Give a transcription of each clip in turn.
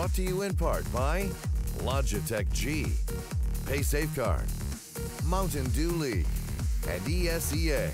Brought to you in part by Logitech G, Pay Safeguard, Mountain Dew League, and ESEA.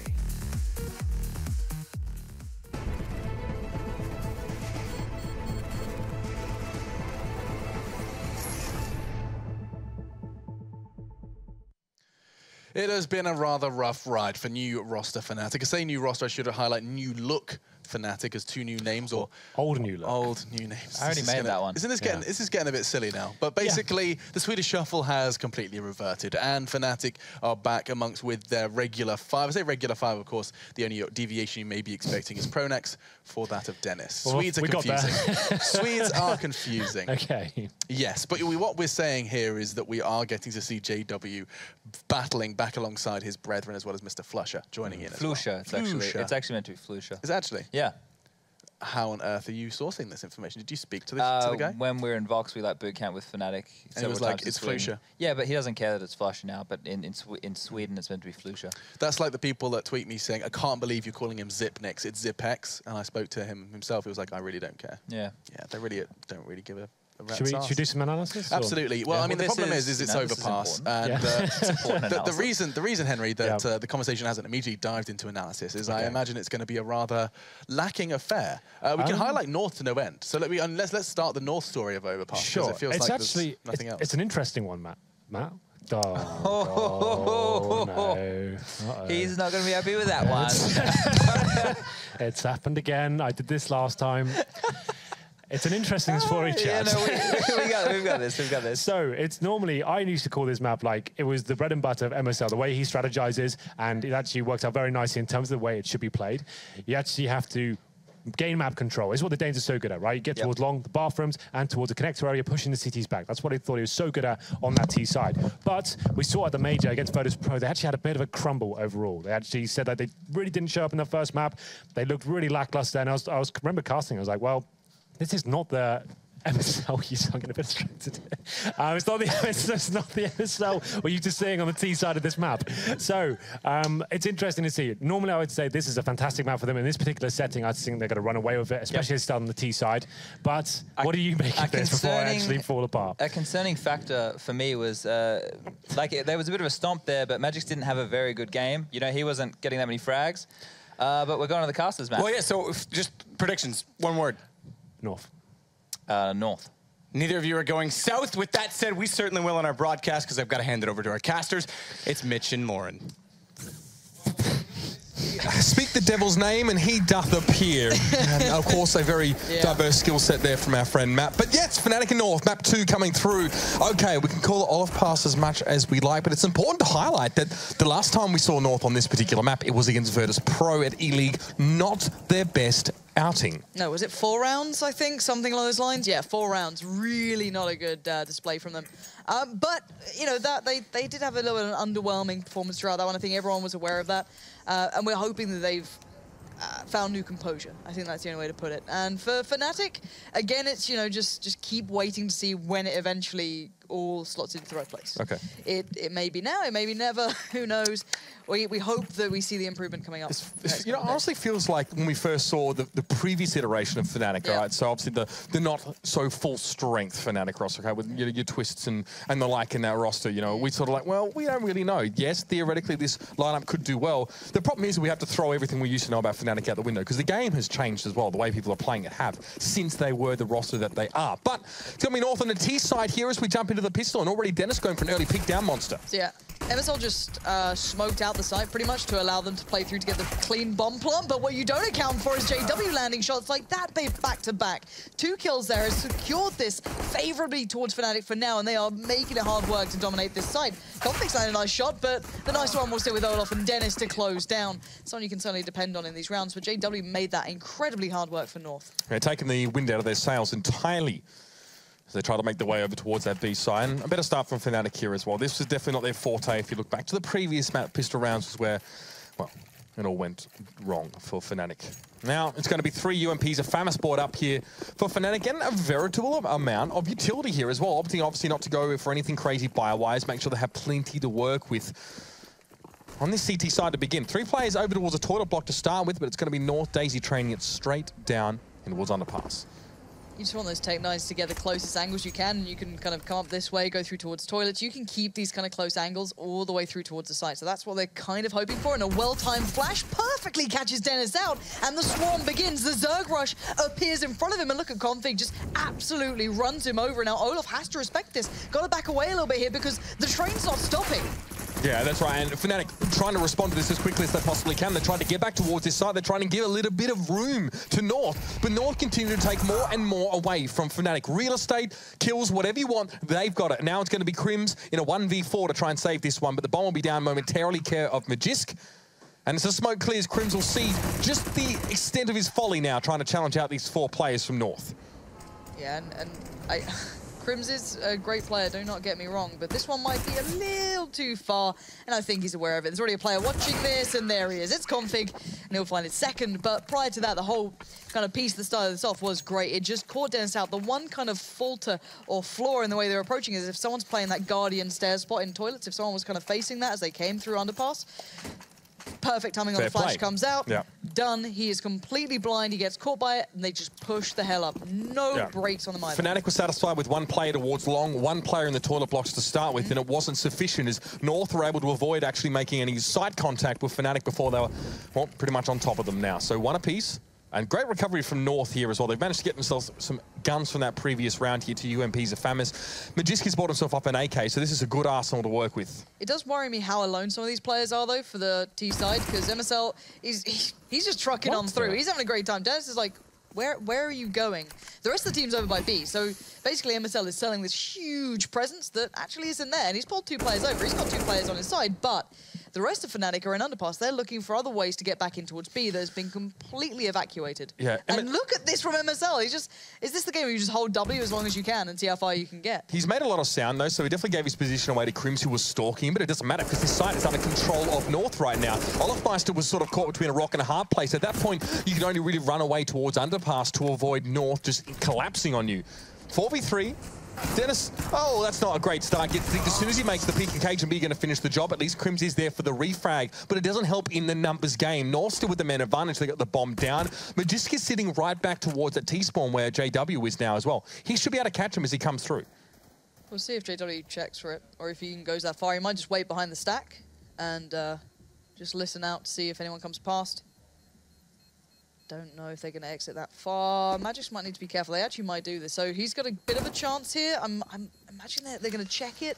It has been a rather rough ride for new roster Fnatic. I say new roster, I should highlight new look Fnatic as two new names, or old new look. Old new names. I already made that one. Isn't this getting this is getting a bit silly now? But basically, the Swedish shuffle has completely reverted, and Fnatic are back amongst with their regular five. I say regular five, of course. The only deviation you may be expecting is Pronex for that of Dennis. Well, Swedes are confusing. Swedes are confusing. Okay. Yes, but what we're saying here is that we are getting to see JW battling back alongside his brethren, as well as Mr. Flusher joining in. Flusher, it's actually meant to be Flusher. Is it actually? Yeah. How on earth are you sourcing this information? Did you speak to the guy? When we're in Vox, we like boot camp with Fnatic. And it was like, it's Flusher. Yeah, but he doesn't care that it's Flusher now, but in Sweden, it's meant to be Flusher. That's like the people that tweet me saying, I can't believe you're calling him Zipnix, it's Zipex. And I spoke to him himself, he was like, I really don't care. Yeah. Yeah, they really don't really give a Should we do some analysis? Absolutely. Well, I mean, the problem is it's Overpass, and the reason, Henry, that the conversation hasn't immediately dived into analysis is I imagine it's going to be a rather lacking affair. We can highlight North to no end. So let's start the North story of Overpass. Sure. It feels it's like actually nothing else. It's an interesting one, Matt. Oh, no. He's not going to be happy with that one. It's happened again. I did this last time. It's an interesting story, chat. Yeah, no, we've got this. So it's normally, I used to call this map like it was the bread and butter of MSL, the way he strategizes, and it actually works out very nicely in terms of the way it should be played. You actually have to gain map control. It's what the Danes are so good at, right? You get towards long, the bathrooms, and towards the connector area, pushing the CTs back. That's what I thought he was so good at on that T side. But we saw at the major against Virtus Pro, they actually had a bit of a crumble overall. They actually said that they really didn't show up in the first map. They looked really lackluster, and I remember casting, I was like, well, this is not the MSL you sung in a bit distracted. It's not the MSL what you're just seeing on the T side of this map. So it's interesting to see. Normally, I would say this is a fantastic map for them. In this particular setting, I think they're going to run away with it, especially as on the T side. But what do you make of this before I actually fall apart? A concerning factor for me was, there was a bit of a stomp there, but Magix didn't have a very good game. You know, he wasn't getting that many frags. But we're going to the casters map. Well, yeah, so just predictions. One word. North. North. Neither of you are going south. With that said, we certainly will on our broadcast because I've got to hand it over to our casters. It's Mitch and Lauren. Speak the devil's name and he doth appear. And of course, a very diverse skill set there from our friend Matt. But yeah, it's Fnatic and North, map 2 coming through. Okay, we can call it Overpass as much as we like, but it's important to highlight that the last time we saw North on this particular map, it was against Virtus Pro at E-League. Not their best outing. No, was it 4 rounds, I think? Something along those lines? Yeah, 4 rounds. Really not a good display from them. But, you know, that they did have a little bit of an underwhelming performance throughout that one. I think everyone was aware of that. And we're hoping that they've found new composure. I think that's the only way to put it. And for Fnatic, again, it's, you know, just keep waiting to see when it eventually all slots into the right place. Okay. It may be now, it may be never, who knows. We hope that we see the improvement coming up. You know, honestly feels like when we first saw the previous iteration of Fnatic, right? So obviously the not so full strength Fnatic roster, okay, with your twists and the like in that roster, you know, we sort of like, well, we don't really know. Yes, theoretically this lineup could do well. The problem is we have to throw everything we used to know about Fnatic out the window because the game has changed as well. The way people are playing it have since they were the roster that they are. But it's going to be North on the T side here as we jump into the pistol, and already Dennis going for an early peek down monster. Yeah. MSL just smoked out the site pretty much to allow them to play through to get the clean bomb plant, but what you don't account for is JW landing shots like that back-to-back. 2 kills there has secured this favorably towards Fnatic for now, and they are making it hard work to dominate this site. Conflict's landed a nice shot, but the nice one will stay with Olaf and Dennis to close down. Someone you can certainly depend on in these rounds, but JW made that incredibly hard work for North. They're taking the wind out of their sails entirely as they try to make their way over towards that B side. And a better start from Fnatic here as well. This was definitely not their forte. If you look back to the previous map, pistol rounds was where, well, it all went wrong for Fnatic. Now, it's going to be 3 UMPs, a famous board up here for Fnatic, and a veritable amount of utility here as well. Obviously not to go for anything crazy buy-wise. Make sure they have plenty to work with on this CT side to begin. 3 players over towards a toilet block to start with, but it's going to be North Daisy training it straight down in towards Underpass. You just want those Tech-9s to get the closest angles you can, and you can kind of come up this way, go through towards toilets. You can keep these kind of close angles all the way through towards the site. So that's what they're kind of hoping for, and a well-timed flash perfectly catches Dennis out, and the swarm begins. The Zerg rush appears in front of him, and look at Config just absolutely runs him over. Now Olaf has to respect this. Got to back away a little bit here because the train's not stopping. Yeah, that's right. And Fnatic trying to respond to this as quickly as they possibly can. They're trying to get back towards this side. They're trying to give a little bit of room to North. But North continue to take more and more away from Fnatic. Real estate, kills, whatever you want, they've got it. Now it's going to be Crims in a 1v4 to try and save this one. But the bomb will be down momentarily, care of Magisk. And as the smoke clears, Crims will see just the extent of his folly now, trying to challenge out these 4 players from North. Yeah, and Crims is a great player, do not get me wrong, but this one might be a little too far, and I think he's aware of it. There's already a player watching this, and there he is. It's Config, and he'll find it second, but prior to that, the whole kind of piece that started this off was great. It just caught Dennis out. The one kind of falter or flaw in the way they're approaching is if someone's playing that Guardian stairs spot in toilets, if someone was kind of facing that as they came through Underpass, perfect timing on the flash comes out. Yeah. Done. He is completely blind. He gets caught by it, and they just push the hell up. No brakes on the mind. Fnatic was satisfied with 1 player towards long, 1 player in the toilet blocks to start with, and it wasn't sufficient as North were able to avoid actually making any sight contact with Fnatic before they were, well, pretty much on top of them now. So 1 apiece. And great recovery from North here as well. They've managed to get themselves some guns from that previous round here to UMPs of Famas. Magiski's bought himself up an AK, so this is a good arsenal to work with. It does worry me how alone some of these players are, though, for the T side, because MSL, he's just trucking on through. He's having a great time. Dennis is like, where are you going? The rest of the team's over by B, so basically MSL is selling this huge presence that actually isn't there, and he's pulled 2 players over. He's got 2 players on his side, but the rest of Fnatic are in Underpass. They're looking for other ways to get back in towards B that has been completely evacuated. Yeah, and look at this from MSL. Is this the game where you just hold W as long as you can and see how far you can get? He's made a lot of sound, though, so he definitely gave his position away to Crims, who was stalking him, but it doesn't matter because this side is under control of North right now. Olafmeister was sort of caught between a rock and a hard place. At that point, you can only really run away towards Underpass to avoid North just collapsing on you. 4v3. Dennis, oh, that's not a great start. As soon as he makes the peak, and Cajun B going to finish the job. At least Crims is there for the refrag, but it doesn't help in the numbers game. North still with the man advantage. They got the bomb down. Magisk is sitting right back towards that T-spawn where JW is now as well. He should be able to catch him as he comes through. We'll see if JW checks for it, or if he even goes that far. He might just wait behind the stack and just listen out to see if anyone comes past. Don't know if they're going to exit that far. Magisk might need to be careful. They actually might do this. So he's got a bit of a chance here. I'm imagining they're going to check it.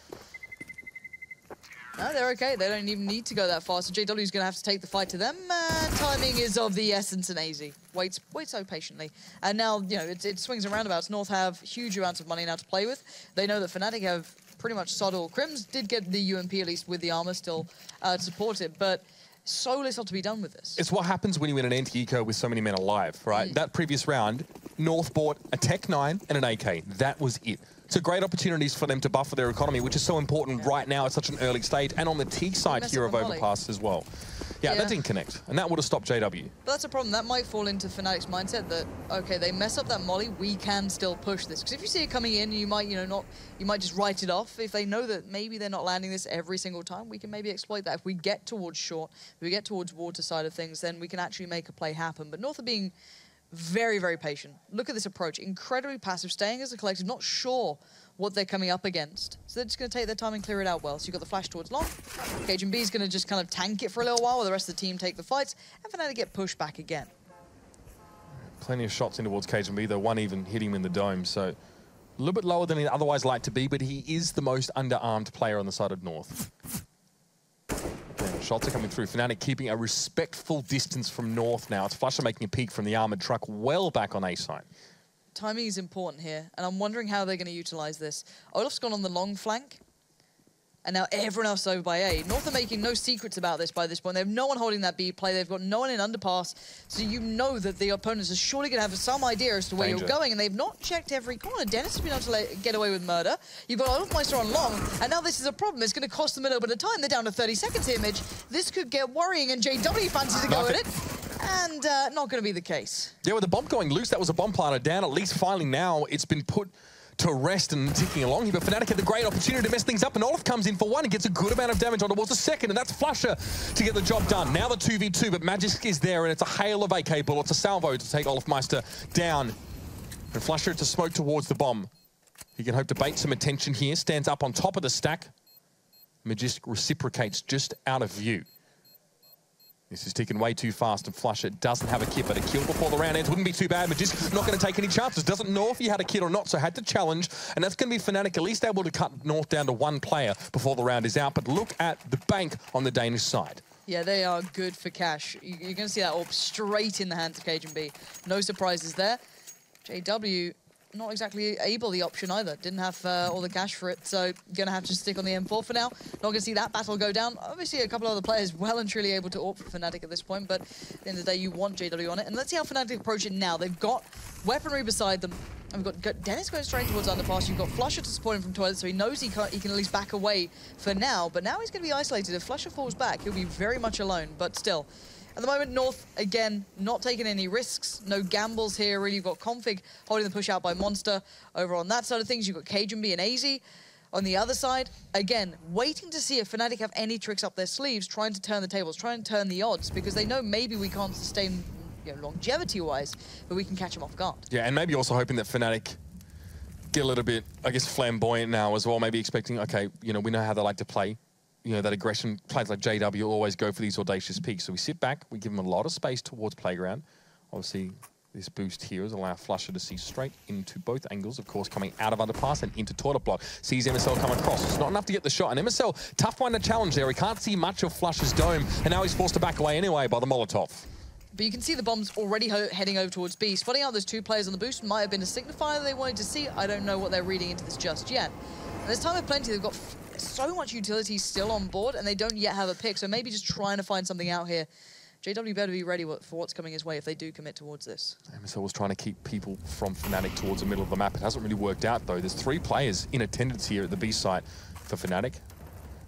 No, they're okay. They don't even need to go that far. So JW is going to have to take the fight to them. And timing is of the essence and AZ. Waits so patiently. And now, you know, it swings and roundabouts. North have huge amounts of money now to play with. They know that Fnatic have pretty much Soddle. Crims did get the UMP, at least with the armor still to support it. But so little to be done with this. It's what happens when you win an anti-eco with so many men alive, right? That previous round, North bought a Tech-9 and an AK. That was it. So great opportunities for them to buffer their economy, which is so important right now at such an early stage, and on the T side here of Overpass as well. Yeah, that didn't connect, and that would have stopped JW. But that's a problem. That might fall into Fnatic's mindset that, okay, they mess up that molly, we can still push this. Because if you see it coming in, you might, you might just write it off. If they know that maybe they're not landing this every single time, we can maybe exploit that. If we get towards short, if we get towards water side of things, then we can actually make a play happen. But North are being very, very patient. Look at this approach. Incredibly passive, staying as a collective, not sure what they're coming up against. So they're just going to take their time and clear it out well. So you've got the flash towards long. Cajun B is going to just kind of tank it for a little while while the rest of the team take the fights. And Fnatic get pushed back again. Plenty of shots in towards Cajun B, though one even hit him in the dome. So a little bit lower than he'd otherwise like to be, but he is the most underarmed player on the side of North. Again, shots are coming through. Fnatic keeping a respectful distance from North now. It's Flusher making a peek from the armored truck well back on A side. Timing is important here, and I'm wondering how they're going to utilize this. Olaf's gone on the long flank, and now everyone else is over by A. North are making no secrets about this by this point. They have no one holding that B play. They've got no one in Underpass, so you know that the opponents are surely going to have some idea as to where you're going, and they've not checked every corner. Dennis has been able to get away with murder. You've got Olafmeister on long, and now this is a problem. It's going to cost them a little bit of time. They're down to 30 seconds here, Midge. This could get worrying, and JW fancies to go at it. And not going to be the case. Yeah, with the bomb going loose, that was a bomb planter down. At least finally now it's been put to rest and ticking along here. But Fnatic had the great opportunity to mess things up, and Olaf comes in for one and gets a good amount of damage on towards the second, and that's Flusher to get the job done. Now the 2v2, but Magisk is there, and it's a hail of AK bullets, a salvo to take Olafmeister down. And Flusher to smoke towards the bomb. He can hope to bait some attention here. Stands up on top of the stack. Magisk reciprocates just out of view. This is ticking way too fast, and Flusher doesn't have a kit, but a kill before the round ends wouldn't be too bad. Magisk not going to take any chances. Doesn't know if he had a kit or not, so had to challenge. And that's going to be Fnatic at least able to cut North down to one player before the round is out. But look at the bank on the Danish side. Yeah, they are good for cash. You're going to see that orb straight in the hands of cajunb. No surprises there. JW, not exactly able the option either. Didn't have all the cash for it, so going to have to stick on the M4 for now. Not going to see that battle go down. Obviously, a couple of other players well and truly able to AWP for Fnatic at this point, but at the end of the day, you want JW on it. And let's see how Fnatic approach it now. They've got weaponry beside them. And we've got Dennis going straight towards Underpass. You've got Flusher to support him from Toilet, so he knows he can at least back away for now. But now he's going to be isolated. If Flusher falls back, he'll be very much alone. But still, at the moment, North, again, not taking any risks. No gambles here, really. You've got Config holding the push out by Monster. Over on that side of things, you've got cajunb and AZ. On the other side, again, waiting to see if Fnatic have any tricks up their sleeves, trying to turn the tables, trying to turn the odds, because they know maybe we can't sustain, you know, longevity-wise, but we can catch them off guard. Yeah, and maybe also hoping that Fnatic get a little bit, I guess, flamboyant now as well. Maybe expecting, okay, you know, we know how they like to play. You know, that aggression, players like JW always go for these audacious peaks. So we sit back, we give them a lot of space towards Playground. Obviously, this boost here is allow Flusher to see straight into both angles, of course, coming out of Underpass and into Toilet Block. Sees MSL come across. It's not enough to get the shot. And MSL, tough one to challenge there. He can't see much of Flusher's dome, and now he's forced to back away anyway by the Molotov. But you can see the bombs already heading over towards B. Spotting out those two players on the boost might have been a signifier they wanted to see. I don't know what they're reading into this just yet. And there's time of plenty. They've got so much utility still on board, and they don't yet have a pick, so maybe just trying to find something out here. JW better be ready for what's coming his way if they do commit towards this. MSL was trying to keep people from Fnatic towards the middle of the map. It hasn't really worked out, though. There's 3 players in attendance here at the B site for Fnatic.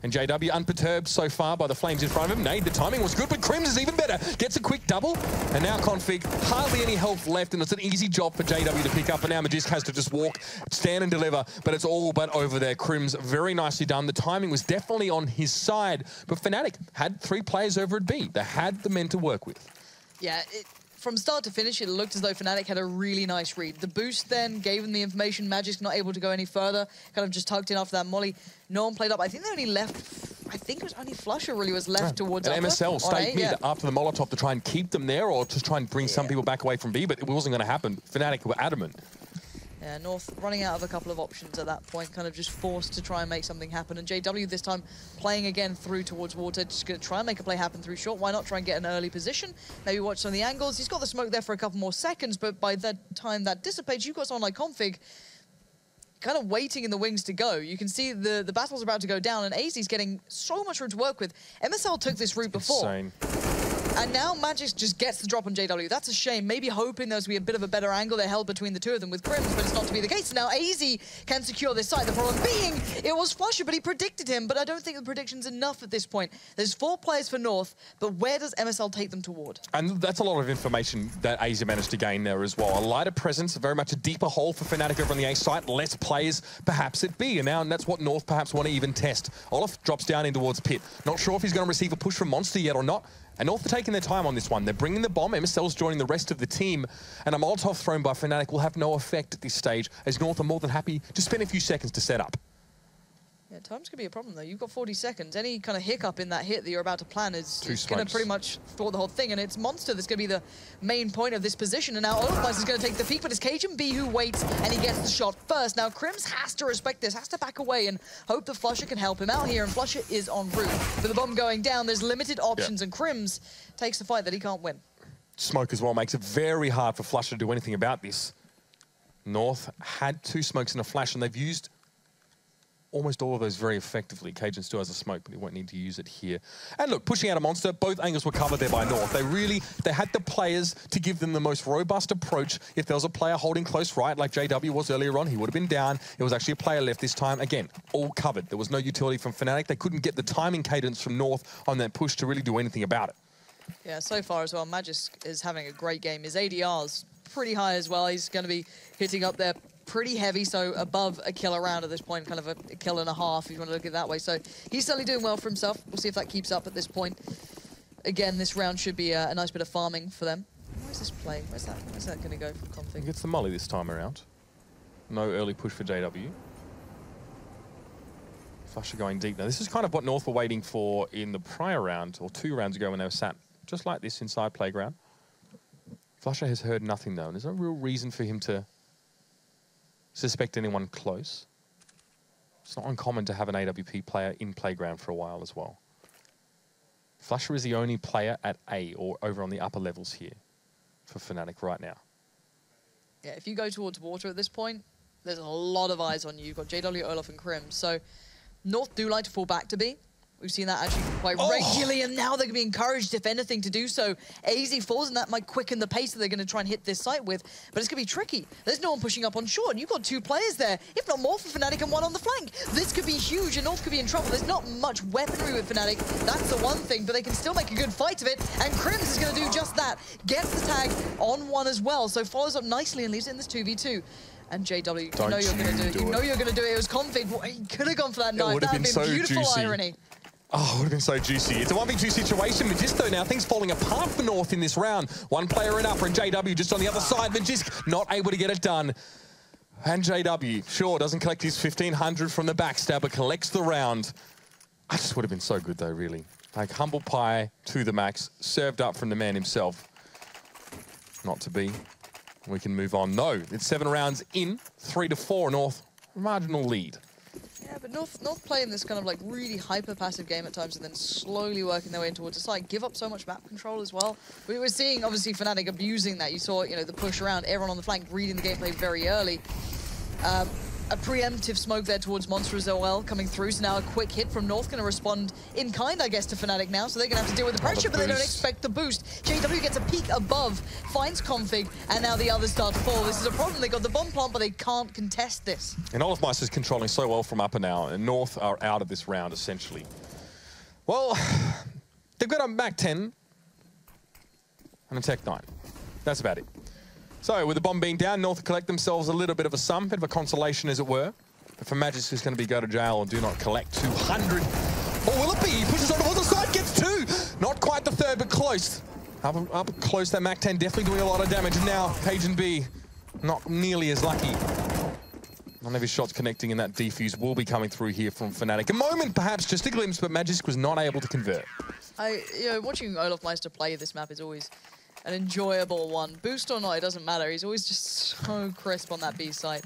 And JW unperturbed so far by the flames in front of him. Nade, the timing was good, but Crims is even better. Gets a quick double, and now Config, hardly any health left, and it's an easy job for JW to pick up, and now Magisk has to just walk, stand and deliver, but it's all but over there. Crims, very nicely done. The timing was definitely on his side, but Fnatic had 3 players over at B. They had the men to work with. Yeah, from start to finish, it looked as though Fnatic had a really nice read. The boost then gave them the information. Magisk not able to go any further. Kind of just tucked in after that molly. No one played up. I think they only left... I think it was only Flusher really was left towards and MSL stayed mid after the Molotov to try and keep them there or to try and bring some people back away from B, but it wasn't going to happen. Fnatic were adamant. Yeah, North running out of a couple of options at that point, kind of just forced to try and make something happen. And JW this time playing again through towards water, just going to try and make a play happen through short. Why not try and get an early position? Maybe watch some of the angles. He's got the smoke there for a couple more seconds, but by the time that dissipates, you've got someone like Config kind of waiting in the wings to go. You can see the battle's about to go down, and AZ's getting so much room to work with. MSL took this route before. Insane. And now Magisk just gets the drop on JW. That's a shame. Maybe hoping there's going to be a bit of a better angle there held between the two of them with Crims, but it's not to be the case. Now AZ can secure this side. The problem being, it was Flusher, but he predicted him, but I don't think the prediction's enough at this point. There's 4 players for North, but where does MSL take them toward? And that's a lot of information that AZ managed to gain there as well. A lighter presence, very much a deeper hole for Fnatic over on the A site, less players perhaps at B, and now that's what North perhaps want to even test. Olaf drops down in towards Pit. Not sure if he's going to receive a push from Monster yet or not. And North are taking their time on this one. They're bringing the bomb. MSL's joining the rest of the team. And a Molotov thrown by Fnatic will have no effect at this stage, as North are more than happy to spend a few seconds to set up. Yeah, time's going to be a problem, though. You've got 40 seconds. Any kind of hiccup in that hit that you're about to plan is going to pretty much thwart the whole thing. And it's Monster that's going to be the main point of this position. And now Overpass is going to take the peak, but it's cajunb who waits, and he gets the shot first. Now, Crims has to respect this, has to back away and hope that Flusher can help him out here. And Flusher is en route. With the bomb going down, there's limited options, and Crims takes the fight that he can't win. Smoke as well makes it very hard for Flusher to do anything about this. North had 2 smokes and a flash, and they've used almost all of those very effectively. Cajun still has a smoke, but he won't need to use it here. And look, pushing out a Monster, both angles were covered there by North. They had the players to give them the most robust approach. If there was a player holding close right, like JW was earlier on, he would have been down. It was actually a player left this time. Again, all covered. There was no utility from Fnatic. They couldn't get the timing cadence from North on that push to really do anything about it. Yeah, so far as well, Magisk is having a great game. His ADR's pretty high as well. He's going to be hitting up there pretty heavy, so above a kill a round at this point, kind of a kill and a half, if you want to look at it that way. So he's certainly doing well for himself. We'll see if that keeps up at this point. Again, this round should be a nice bit of farming for them. Where's this play? Where's that going to go for config? He gets the molly this time around. No early push for JW. Flusher going deep. Now, this is kind of what North were waiting for in the prior round, or 2 rounds ago when they were sat just like this inside playground. Flusher has heard nothing, though, and there's no real reason for him to suspect anyone close. It's not uncommon to have an AWP player in playground for a while as well. Flusher is the only player at A or over on the upper levels here for Fnatic right now. Yeah, if you go towards water at this point, there's a lot of eyes on you. You've got JW, Olaf, and Krim. So North do like to fall back to B. We've seen that actually quite regularly, and now they're going to be encouraged, if anything, to do so. AZ falls, and that might quicken the pace that they're going to try and hit this site with, but it's going to be tricky. There's no one pushing up on short, and you've got 2 players there, if not more for Fnatic, and 1 on the flank. This could be huge, and North could be in trouble. There's not much weaponry with Fnatic. That's the one thing, but they can still make a good fight of it, and Krims is going to do just that. Gets the tag on 1 as well, so follows up nicely and leaves it in this 2v2. And JW, you know you're going to do it. You know you're going to do it. It was config. Well, he could have gone for that knife. That would have been so beautiful juicy. Irony. Oh, it would have been so juicy. It's a 1v2 situation. Magisto now, things falling apart for North in this round. 1 player in upper, and JW just on the other side. Magisk not able to get it done. And JW, sure, doesn't collect his 1500 from the backstab, but collects the round. I just would have been so good, though, really. Like, humble pie to the max, served up from the man himself. Not to be. We can move on. No, it's 7 rounds in, 3-4 North. Marginal lead. Yeah, but North playing this kind of like really hyper-passive game at times and then slowly working their way in towards the side, give up so much map control as well. We were seeing, obviously, Fnatic abusing that. You saw, you know, the push around, everyone on the flank reading the gameplay very early. A preemptive smoke there towards Monster as well coming through, so now a quick hit from North going to respond in kind, I guess, to Fnatic now, so they're going to have to deal with the pressure, but they don't expect the boost. JW gets a peek above, finds config, and now the others start to fall. This is a problem. They got the bomb plant, but they can't contest this. And Overpass is controlling so well from upper now, and North are out of this round, essentially. Well, they've got a Mac 10 and a Tech 9. That's about it. So, with the bomb being down, North collect themselves a little bit of a sum, bit of a consolation, as it were. But for Magisk, who's going to be go to jail and do not collect 200. Or will it be? He pushes on the other side, gets 2. Not quite the 3rd, but close. Up close, that Mac 10 definitely doing a lot of damage. And now, Cajun B, not nearly as lucky. None of his shots connecting, and that defuse will be coming through here from Fnatic. A moment, perhaps, just a glimpse, but Magisk was not able to convert. You know, watching Olaf Meister play this map is always an enjoyable one. Boost or not, it doesn't matter. He's always just so crisp on that B side.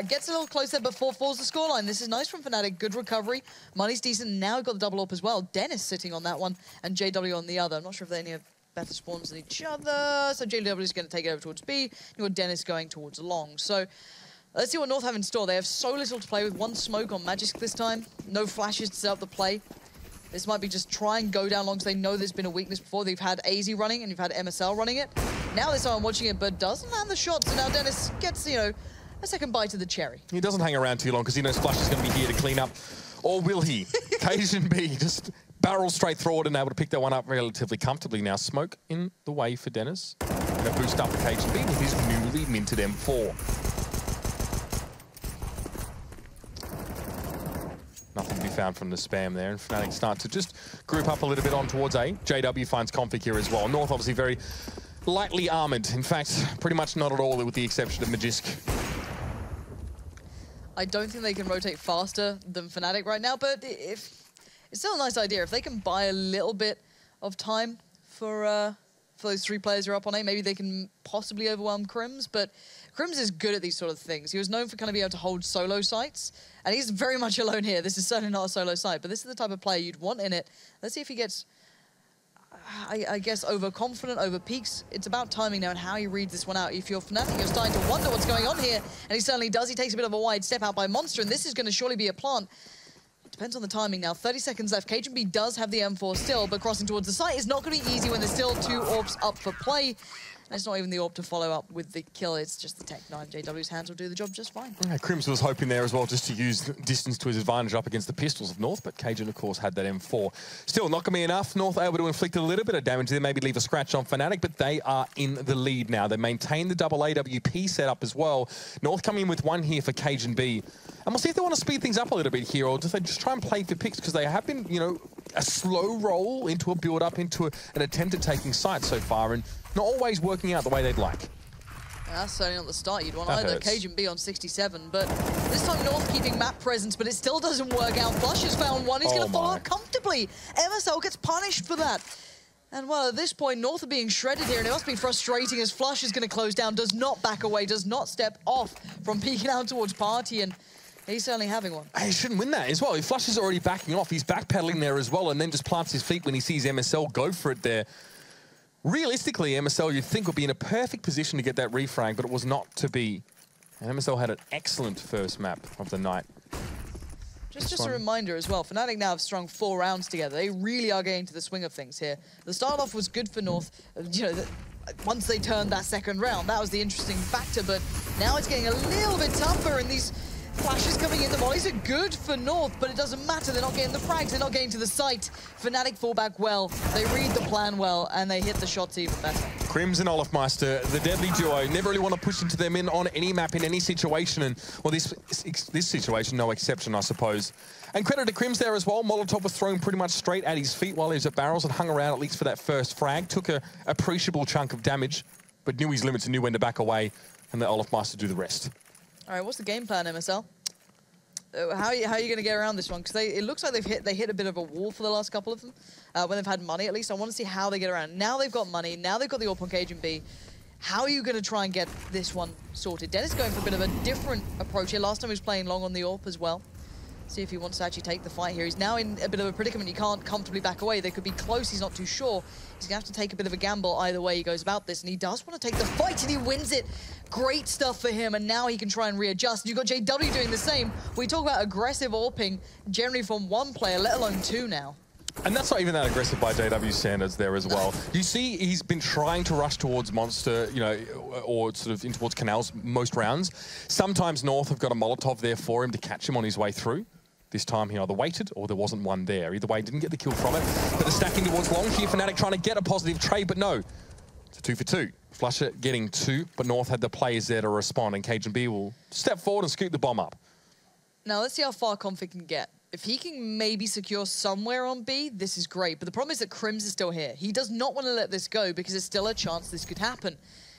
Gets a little closer before falls the scoreline. This is nice from Fnatic. Good recovery. Money's decent. Now got the double up as well. Dennis sitting on that one and JW on the other. I'm not sure if they any have better spawns than each other. So JW is going to take it over towards B. You've got Dennis going towards long. So let's see what North have in store. They have so little to play with. 1 smoke on Magisk this time. No flashes to set up the play. This might be just try and go down long because they know there's been a weakness before. They've had AZ running and you've had MSL running it. Now there's someone watching it but doesn't land the shots. And now Dennis gets, you know, a second bite of the cherry. He doesn't hang around too long because he knows Flush is going to be here to clean up. Or will he? Cajun B just barrels straight forward and able to pick that one up relatively comfortably. Now smoke in the way for Dennis. And a boost up for Cajun B with his newly minted M4. Nothing to be found from the spam there, and Fnatic start to just group up a little bit on towards A. JW finds config here as well. North obviously very lightly armored. In fact, pretty much not at all with the exception of Magisk. I don't think they can rotate faster than Fnatic right now, but it's still a nice idea. If they can buy a little bit of time for those 3 players who are up on A, maybe they can possibly overwhelm Krims, but Krims is good at these sort of things. He was known for kind of being able to hold solo sites, and he's very much alone here. This is certainly not a solo site, but this is the type of player you'd want in it. Let's see if he gets, I guess, overconfident, over peaks. It's about timing now and how he reads this one out. If you're Fnatic, you're starting to wonder what's going on here, and he certainly does. He takes a bit of a wide step out by Monster, and this is going to surely be a plant. Depends on the timing now. 30 seconds left. Cajun B does have the M4 still, but crossing towards the site is not going to be easy when there's still 2 orbs up for play. And it's not even the orb to follow up with the kill. It's just the Tech 9. JW's hands will do the job just fine. Yeah, Krims was hoping there as well just to use distance to his advantage up against the pistols of North, but Cajun, of course, had that M4. Still not going to be enough. North able to inflict a little bit of damage there, maybe leave a scratch on Fnatic, but they are in the lead now. They maintain the double AWP setup as well. North coming in with 1 here for Cajun B. And we'll see if they want to speed things up a little bit here, or do they just try and play for picks, because they have been, you know, a slow roll into a build-up, into an attempt at taking sight so far, and not always working out the way they'd like. That's certainly not the start you'd want That either. hurts. Cajun B on 67, but this time North keeping map presence, but it still doesn't work out. Flush has found one. He's going to follow up comfortably. MSL gets punished for that. And well, at this point, North are being shredded here, and it must be frustrating as Flush is going to close down, does not back away, does not step off from peeking out towards Party, and he's certainly having one. He shouldn't win that as well. If Flush is already backing off, he's backpedaling there as well, and then just plants his feet when he sees MSL go for it there. Realistically, MSL, you'd think, would be in a perfect position to get that refrag, but it was not to be. And MSL had an excellent first map of the night. Just a reminder as well, Fnatic now have strung 4 rounds together. They really are getting to the swing of things here. The start off was good for North. You know, once they turned that second round, that was the interesting factor, but now it's getting a little bit tougher, and these flashes coming in, the volleys are good for North, but it doesn't matter. They're not getting the frags, they're not getting to the site. Fnatic fall back well, they read the plan well, and they hit the shots even better. Crims and Olofmeister, the deadly duo, never really want to push into them in on any map in any situation, and well, this situation, no exception, I suppose. And credit to Crims there as well. Molotov was thrown pretty much straight at his feet while he was at barrels and hung around at least for that first frag. Took a appreciable chunk of damage, but knew his limits and knew when to back away, and let Olofmeister do the rest. All right, what's the game plan, MSL? How are you going to get around this one? Because it looks like they hit a bit of a wall for the last couple of them, when they've had money at least. I want to see how they get around. Now they've got money, now they've got the AWP on Cajun B. How are you going to try and get this one sorted? Dennis going for a bit of a different approach here. Last time he was playing long on the AWP as well. See if he wants to actually take the fight here. He's now in a bit of a predicament. He can't comfortably back away. They could be close. He's not too sure. He's going to have to take a bit of a gamble either way he goes about this. And he does want to take the fight, and he wins it. Great stuff for him. And now he can try and readjust. You've got JW doing the same. We talk about aggressive AWPing generally from one player, let alone 2 now. And that's not even that aggressive by JW standards there as well. You see he's been trying to rush towards Monster, you know, or sort of in towards Canals most rounds. Sometimes North have got a Molotov there for him to catch him on his way through. This time he either waited or there wasn't one there. Either way, didn't get the kill from it. But the stacking towards long here, Fnatic trying to get a positive trade, but no. It's a 2 for 2. Flusher getting 2, but North had the players there to respond, and Cajun B will step forward and scoop the bomb up. Now let's see how far Config can get. If he can maybe secure somewhere on B, this is great. But the problem is that Crims is still here. He does not want to let this go because there's still a chance this could happen.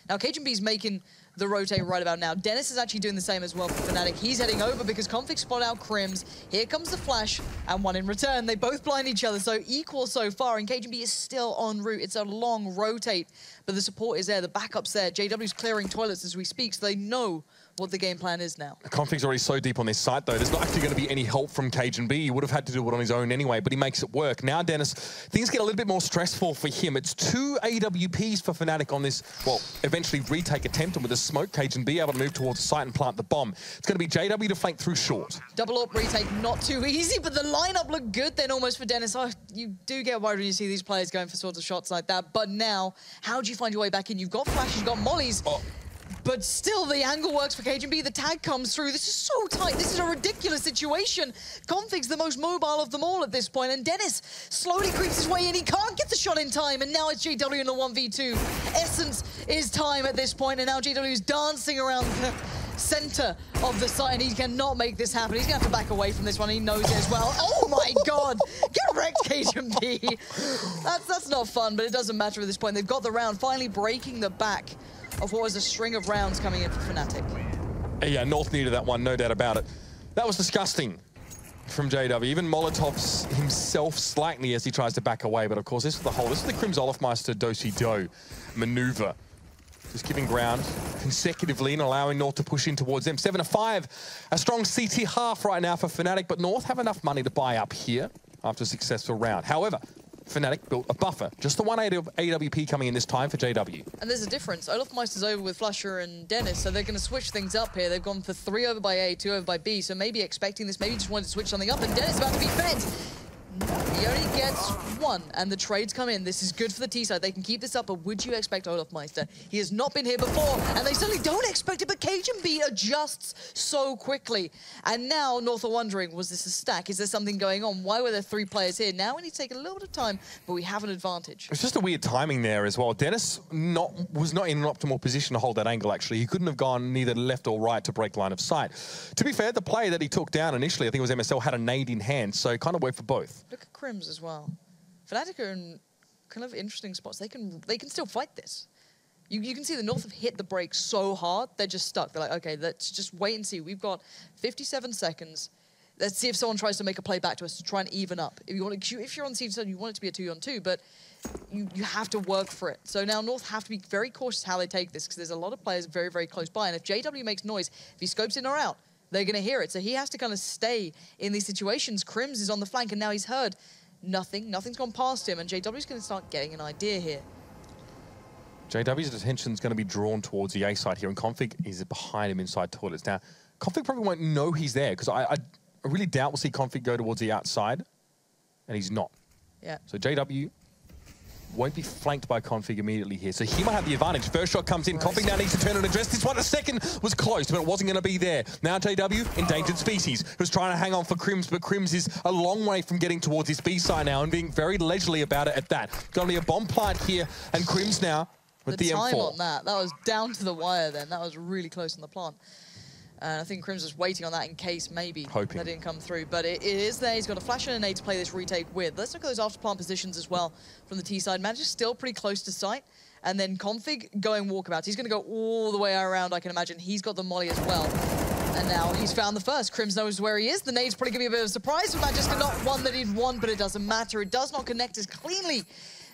Now Cajun B's making the rotate right about now. Dennis is actually doing the same as well for Fnatic. He's heading over because Config spot out Crims. Here comes the flash, and one in return. They both blind each other, so equal so far, and Cajun B is still en route. It's a long rotate, but the support is there, the backup's there. JW's clearing toilets as we speak, so they know what the game plan is now. Config's already so deep on this site, though. There's not actually going to be any help from Cajun B. He would have had to do it on his own anyway, but he makes it work. Now, Dennis, things get a little bit more stressful for him. It's 2 AWPs for Fnatic on this, well, eventually retake attempt, and with a smoke, Cajun B able to move towards the site and plant the bomb. It's going to be JW to flank through short. Double AWP retake, not too easy, but the lineup looked good then almost for Dennis. Oh, you do get worried when you see these players going for sorts of shots like that, but now, how do you find your way back in? You've got flashes, you've got mollies. Oh. But still, the angle works for Cajun B. The tag comes through. This is so tight. This is a ridiculous situation. Config's the most mobile of them all at this point, and Dennis slowly creeps his way in. He can't get the shot in time, and now it's JW in the 1v2. Essence is time at this point, and now JW is dancing around the center of the site, and he cannot make this happen. He's going to have to back away from this one. He knows it as well. Oh, my God. Get wrecked, Cajun B. That's not fun, but it doesn't matter at this point. They've got the round, finally breaking the back of what was a string of rounds coming in for Fnatic. Yeah, North needed that one, no doubt about it. That was disgusting from JW. Even Molotov's himself slightly as he tries to back away, but of course this is the Crims Olofmeister do-si-do maneuver. Just giving ground consecutively and allowing North to push in towards them. 7-5, a strong CT half right now for Fnatic, but North have enough money to buy up here after a successful round. However, Fnatic built a buffer. Just the one AWP coming in this time for JW. And there's a difference. Olofmeister's over with Flusher and Dennis, so they're going to switch things up here. They've gone for 3 over by A, 2 over by B, so maybe expecting this, maybe just wanted to switch something up, and Dennis about to be fed. He only gets 1, and the trades come in. This is good for the T side. They can keep this up, but would you expect Olofmeister? He has not been here before, and they certainly don't expect it, but Cajun B adjusts so quickly. And now North are wondering, was this a stack? Is there something going on? Why were there 3 players here? Now we need to take a little bit of time, but we have an advantage. It's just a weird timing there as well. Dennis was not in an optimal position to hold that angle, actually. He couldn't have gone neither left or right to break line of sight. To be fair, the play that he took down initially, I think it was MSL, had a nade in hand, so it kind of worked for both. Look at Crims as well. Fnatic are in kind of interesting spots. They can still fight this. You can see the North have hit the brakes so hard, they're just stuck. They're like, okay, let's just wait and see. We've got 57 seconds. Let's see if someone tries to make a play back to us to try and even up. If you're on seed 7, you want it to be a 2-on-2, but you have to work for it. So now North have to be very cautious how they take this, because there's a lot of players very, very close by. And if JW makes noise, if he scopes in or out, they're going to hear it. So he has to kind of stay in these situations. Crims is on the flank, and now he's heard nothing. Nothing's gone past him, and JW's going to start getting an idea here. JW's attention is going to be drawn towards the A side here, and Config is behind him inside toilets. Now, Config probably won't know he's there, because I really doubt we'll see Config go towards the outside, and he's not. Yeah. So JW won't be flanked by Config immediately here, so he might have the advantage. First shot comes in, right. Config now needs to turn and address this one. The second was close, but it wasn't going to be there. Now JW, endangered species, who's trying to hang on for Crims, but Crims is a long way from getting towards his B side now and being very leisurely about it at that. Going to be a bomb plant here, and Crims now with the time M4. on that was down to the wire then. That was really close on the plant. And I think Crims was waiting on that in case maybe hoping that didn't come through. But it is there. He's got a flash and an nade to play this retake with. Let's look at those after plant positions as well from the T side. Magic is still pretty close to sight. And then Config going walkabouts. He's going to go all the way around, I can imagine. He's got the molly as well. And now he's found the first. Crims knows where he is. The nade's probably going to be a bit of a surprise for Magic. Not one that he'd want, but it doesn't matter. It does not connect as cleanly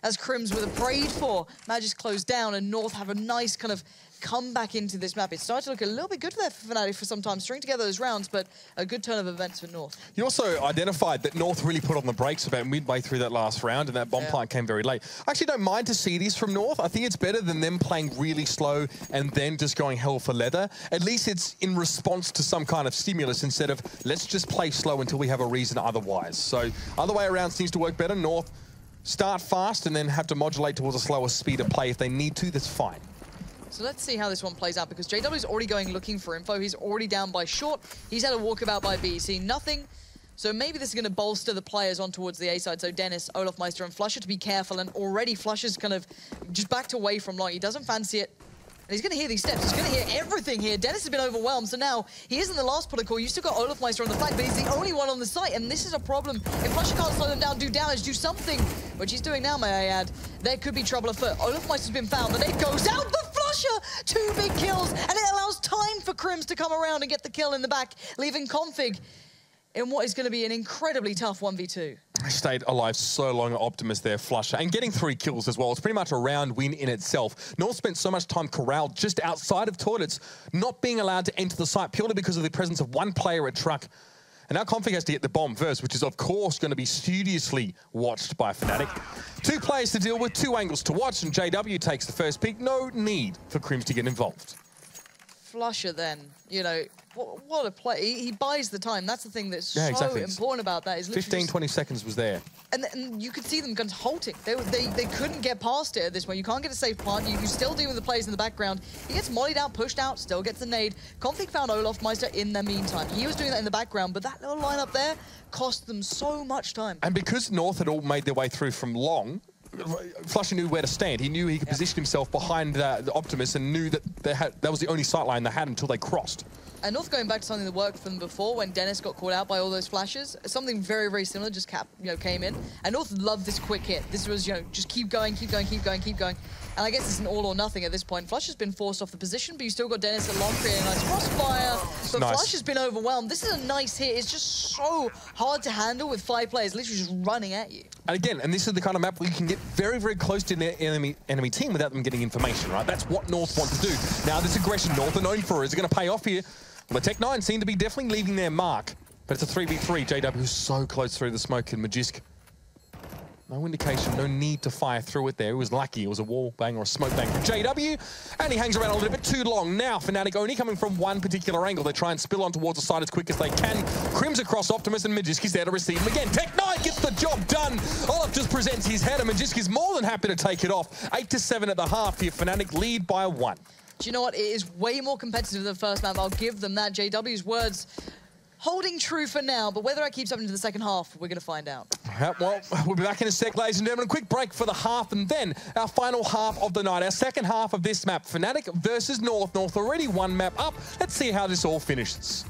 as Crims would have prayed for. Magic's closed down, and North have a nice kind of come back into this map. It started to look a little bit good there for Fnatic for some time, string together those rounds, but a good turn of events for North. You also identified that North really put on the brakes about midway through that last round, and that bomb plant came very late. I actually don't mind to see this from North. I think it's better than them playing really slow and then just going hell for leather. At least it's in response to some kind of stimulus instead of let's just play slow until we have a reason otherwise. So other way around seems to work better. North start fast and then have to modulate towards a slower speed of play if they need to. That's fine. So let's see how this one plays out, because JW is already going looking for info. He's already down by short. He's had a walkabout by B. Seen nothing. So maybe this is going to bolster the players on towards the A side. So Dennis, Olofmeister, and Flusher to be careful. And already Flusher's kind of just backed away from long. He doesn't fancy it. And he's going to hear these steps. He's going to hear everything here. Dennis has been overwhelmed. So now he isn't the last protocol. You still got Olofmeister on the flank, but he's the only one on the site. And this is a problem. If Flusher can't slow them down, do damage, do something, which he's doing now, may I add, there could be trouble afoot. Olofmeister's been found. The nade goes out. The Flusher, 2 big kills. And it allows time for Crims to come around and get the kill in the back, leaving Config in what is going to be an incredibly tough 1v2. I stayed alive so long at Optimus there, Flusher, and getting 3 kills as well. It's pretty much a round win in itself. North spent so much time corralled just outside of toilets, not being allowed to enter the site purely because of the presence of one player at truck. And now Config has to get the bomb first, which is, of course, going to be studiously watched by Fnatic. 2 players to deal with, 2 angles to watch, and JW takes the first pick. No need for Crims to get involved. Flusher then, you know, what a play. He buys the time. That's the thing that's so important about that. Is 15, 20 seconds was there. And you could see them guns halting. They couldn't get past it at this point. You can't get a safe plant. You still deal with the players in the background. He gets mollied out, pushed out, still gets the nade. Config found Olofmeister in the meantime. He was doing that in the background, but that little lineup there cost them so much time. And because North had all made their way through from long, Flusher knew where to stand. He knew he could position himself behind the Optimus and knew that that was the only sight line they had until they crossed. And North going back to something that worked for them before when Dennis got caught out by all those flashes, something very, very similar just came in. And North loved this quick hit. This was, just keep going, keep going, keep going, keep going. And I guess it's an all or nothing at this point. Flush has been forced off the position, but you still got Dennis at long creating a nice crossfire. But nice. Flush has been overwhelmed. This is a nice hit. It's just so hard to handle with 5 players literally just running at you. And again, and this is the kind of map where you can get very, very close to the enemy team without them getting information, right? That's what North want to do. Now, this aggression North are known for. Is it going to pay off here? Well, the Tech9 seem to be definitely leaving their mark, but it's a 3v3. JW is so close through the smoke, and Magisk, no indication, no need to fire through it there. It was lucky. It was a wall bang or a smoke bang from JW, and he hangs around a little bit too long. Now, Fnatic only coming from one particular angle. They try and spill on towards the side as quick as they can. Crims across Optimus, and Magisk is there to receive him again. Tech9 gets the job done. Olaf just presents his head, and Magisk is more than happy to take it off. 8-7 at the half here. Fnatic lead by 1. Do you know what? It is way more competitive than the first map. I'll give them that. JW's words holding true for now, but whether it keeps up into the second half, we're going to find out. Well, we'll be back in a sec, ladies and gentlemen. A quick break for the half, and then our final half of the night, our second half of this map, Fnatic versus North. North already 1 map up. Let's see how this all finishes.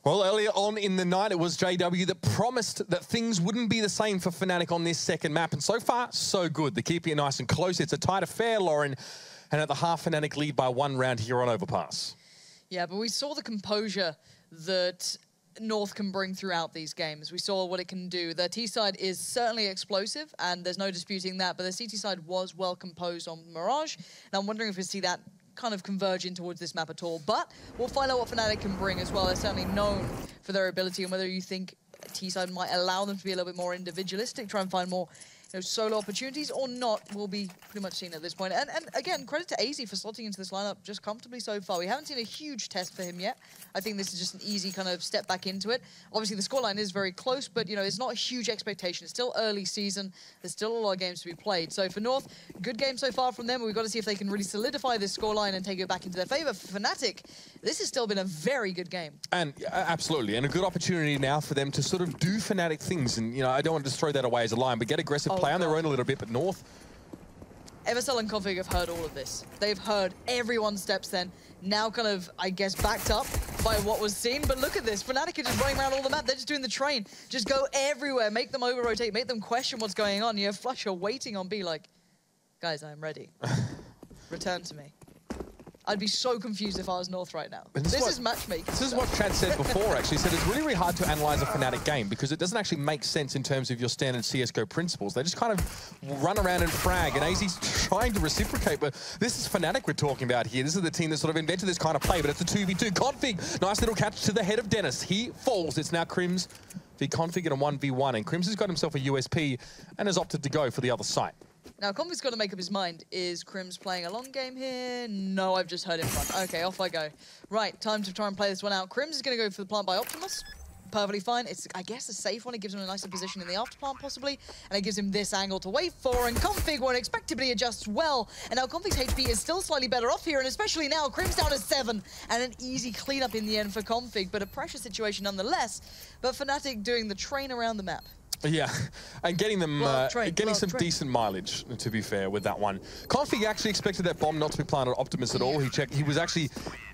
Well, earlier on in the night, it was JW that promised that things wouldn't be the same for Fnatic on this second map. And so far, so good. They're keeping it nice and close. It's a tight affair, Lauren. And at the half, Fnatic lead by 1 round here on Overpass. Yeah, but we saw the composure that North can bring throughout these games. We saw what it can do. Their T side is certainly explosive, and there's no disputing that, but the CT side was well composed on Mirage. And I'm wondering if we see that kind of converge in towards this map at all. But we'll find out what Fnatic can bring as well. They're certainly known for their ability, and whether you think T-side might allow them to be a little bit more individualistic, try and find more solo opportunities or not, will be pretty much seen at this point. And again, credit to AZ for slotting into this lineup just comfortably so far. We haven't seen a huge test for him yet. I think this is just an easy kind of step back into it. Obviously, the scoreline is very close, but, it's not a huge expectation. It's still early season. There's still a lot of games to be played. So for North, good game so far from them. We've got to see if they can really solidify this scoreline and take it back into their favor. For Fnatic, this has still been a very good game. And absolutely, and a good opportunity now for them to sort of do Fnatic things. And, I don't want to just throw that away as a line, but get aggressive, play on their own a little bit, but North... MSL and Config have heard all of this. They've heard everyone's steps then. Now kind of, I guess, backed up by what was seen. But look at this. Fnatic are just running around all the map. They're just doing the train. Just go everywhere. Make them over-rotate. Make them question what's going on. You have Flusher waiting on B like, guys, I am ready. Return to me. I'd be so confused if I was North right now. This is matchmaking. This is what Chad said before, actually. He said it's really, really hard to analyze a Fnatic game because it doesn't actually make sense in terms of your standard CSGO principles. They just kind of run around and frag, and AZ's trying to reciprocate, but this is Fnatic we're talking about here. This is the team that sort of invented this kind of play, but it's a 2v2. Config, nice little catch to the head of Dennis. He falls. It's now Crims v Config in a 1v1, and Crims has got himself a USP and has opted to go for the other side. Now, Config's got to make up his mind. Is Crims playing a long game here? No, I've just heard him run. Okay, off I go. Right, time to try and play this one out. Crims is going to go for the plant by Optimus. Perfectly fine. It's, I guess, a safe one. It gives him a nicer position in the after plant, possibly. And it gives him this angle to wait for. And Config won't expectably adjust well. And now Config's HP is still slightly better off here. And especially now, Crims down to 7. And an easy cleanup in the end for Config. But a pressure situation nonetheless. But Fnatic doing the train around the map. Yeah, and getting them, some decent mileage, to be fair, with that one. Config actually expected that bomb not to be planted on Optimus at all. He was actually...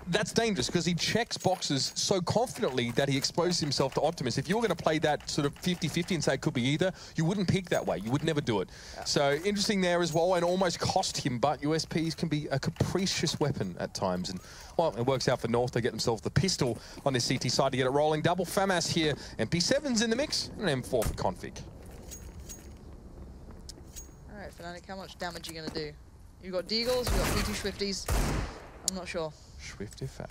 That's dangerous, because he checks boxes so confidently that he exposed himself to Optimus. If you were going to play that sort of 50-50 and say it could be either, you wouldn't pick that way. You would never do it. Yeah. So, interesting there as well, and almost cost him, but USPs can be a capricious weapon at times. And, well, it works out for North. They get themselves the pistol on this CT side to get it rolling. Double FAMAS here, MP7's in the mix, and M4 for Config. All right, Fnatic, how much damage are you going to do? You've got Deagles, you've got P2 Swifties. I'm not sure. Swifty5.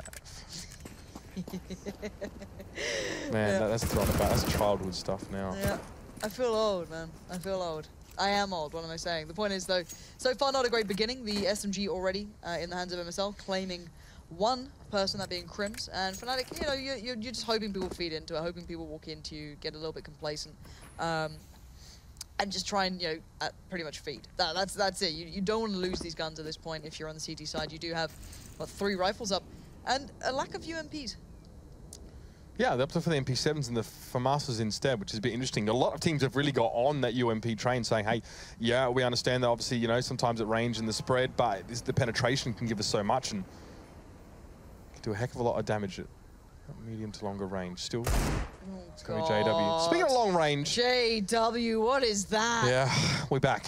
Man, that's thrown about. That's childhood stuff now. Yeah, I feel old, man. I feel old. I am old, what am I saying? The point is, though, so far not a great beginning. The SMG already in the hands of MSL, claiming one person, that being Crims. And Fnatic, you're just hoping people feed into it, hoping people walk into you, get a little bit complacent. And just try and, pretty much feed. That's it. You don't want to lose these guns at this point if you're on the CT side. You do have, 3 rifles up and a lack of UMPs. Yeah, they're up for the MP7s and the FAMASs instead, which is a bit interesting. A lot of teams have really got on that UMP train saying, hey, yeah, we understand that obviously, sometimes at range and the spread, but the penetration can give us so much and can do a heck of a lot of damage at medium to longer range. Still, it's going to be JW. Speaking of long range. JW, what is that? Yeah, we're back.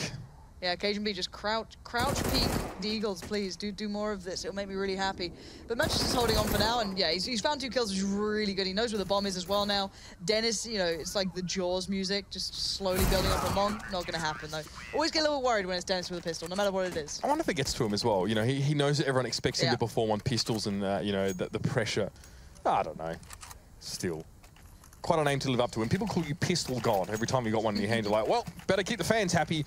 Yeah, Cajun B, just crouch peek the Eagles, please. Do more of this. It'll make me really happy. But Matchday is holding on for now, and yeah, he's found 2 kills, which is really good. He knows where the bomb is as well now. Dennis, it's like the Jaws music, just slowly building up along. Not going to happen, though. Always get a little worried when it's Dennis with a pistol, no matter what it is. I wonder if it gets to him as well. He knows that everyone expects him to perform on pistols and, the pressure. I don't know. Still. Quite a name to live up to. When people call you Pistol God every time you got one in your hand, you're like, well, better keep the fans happy.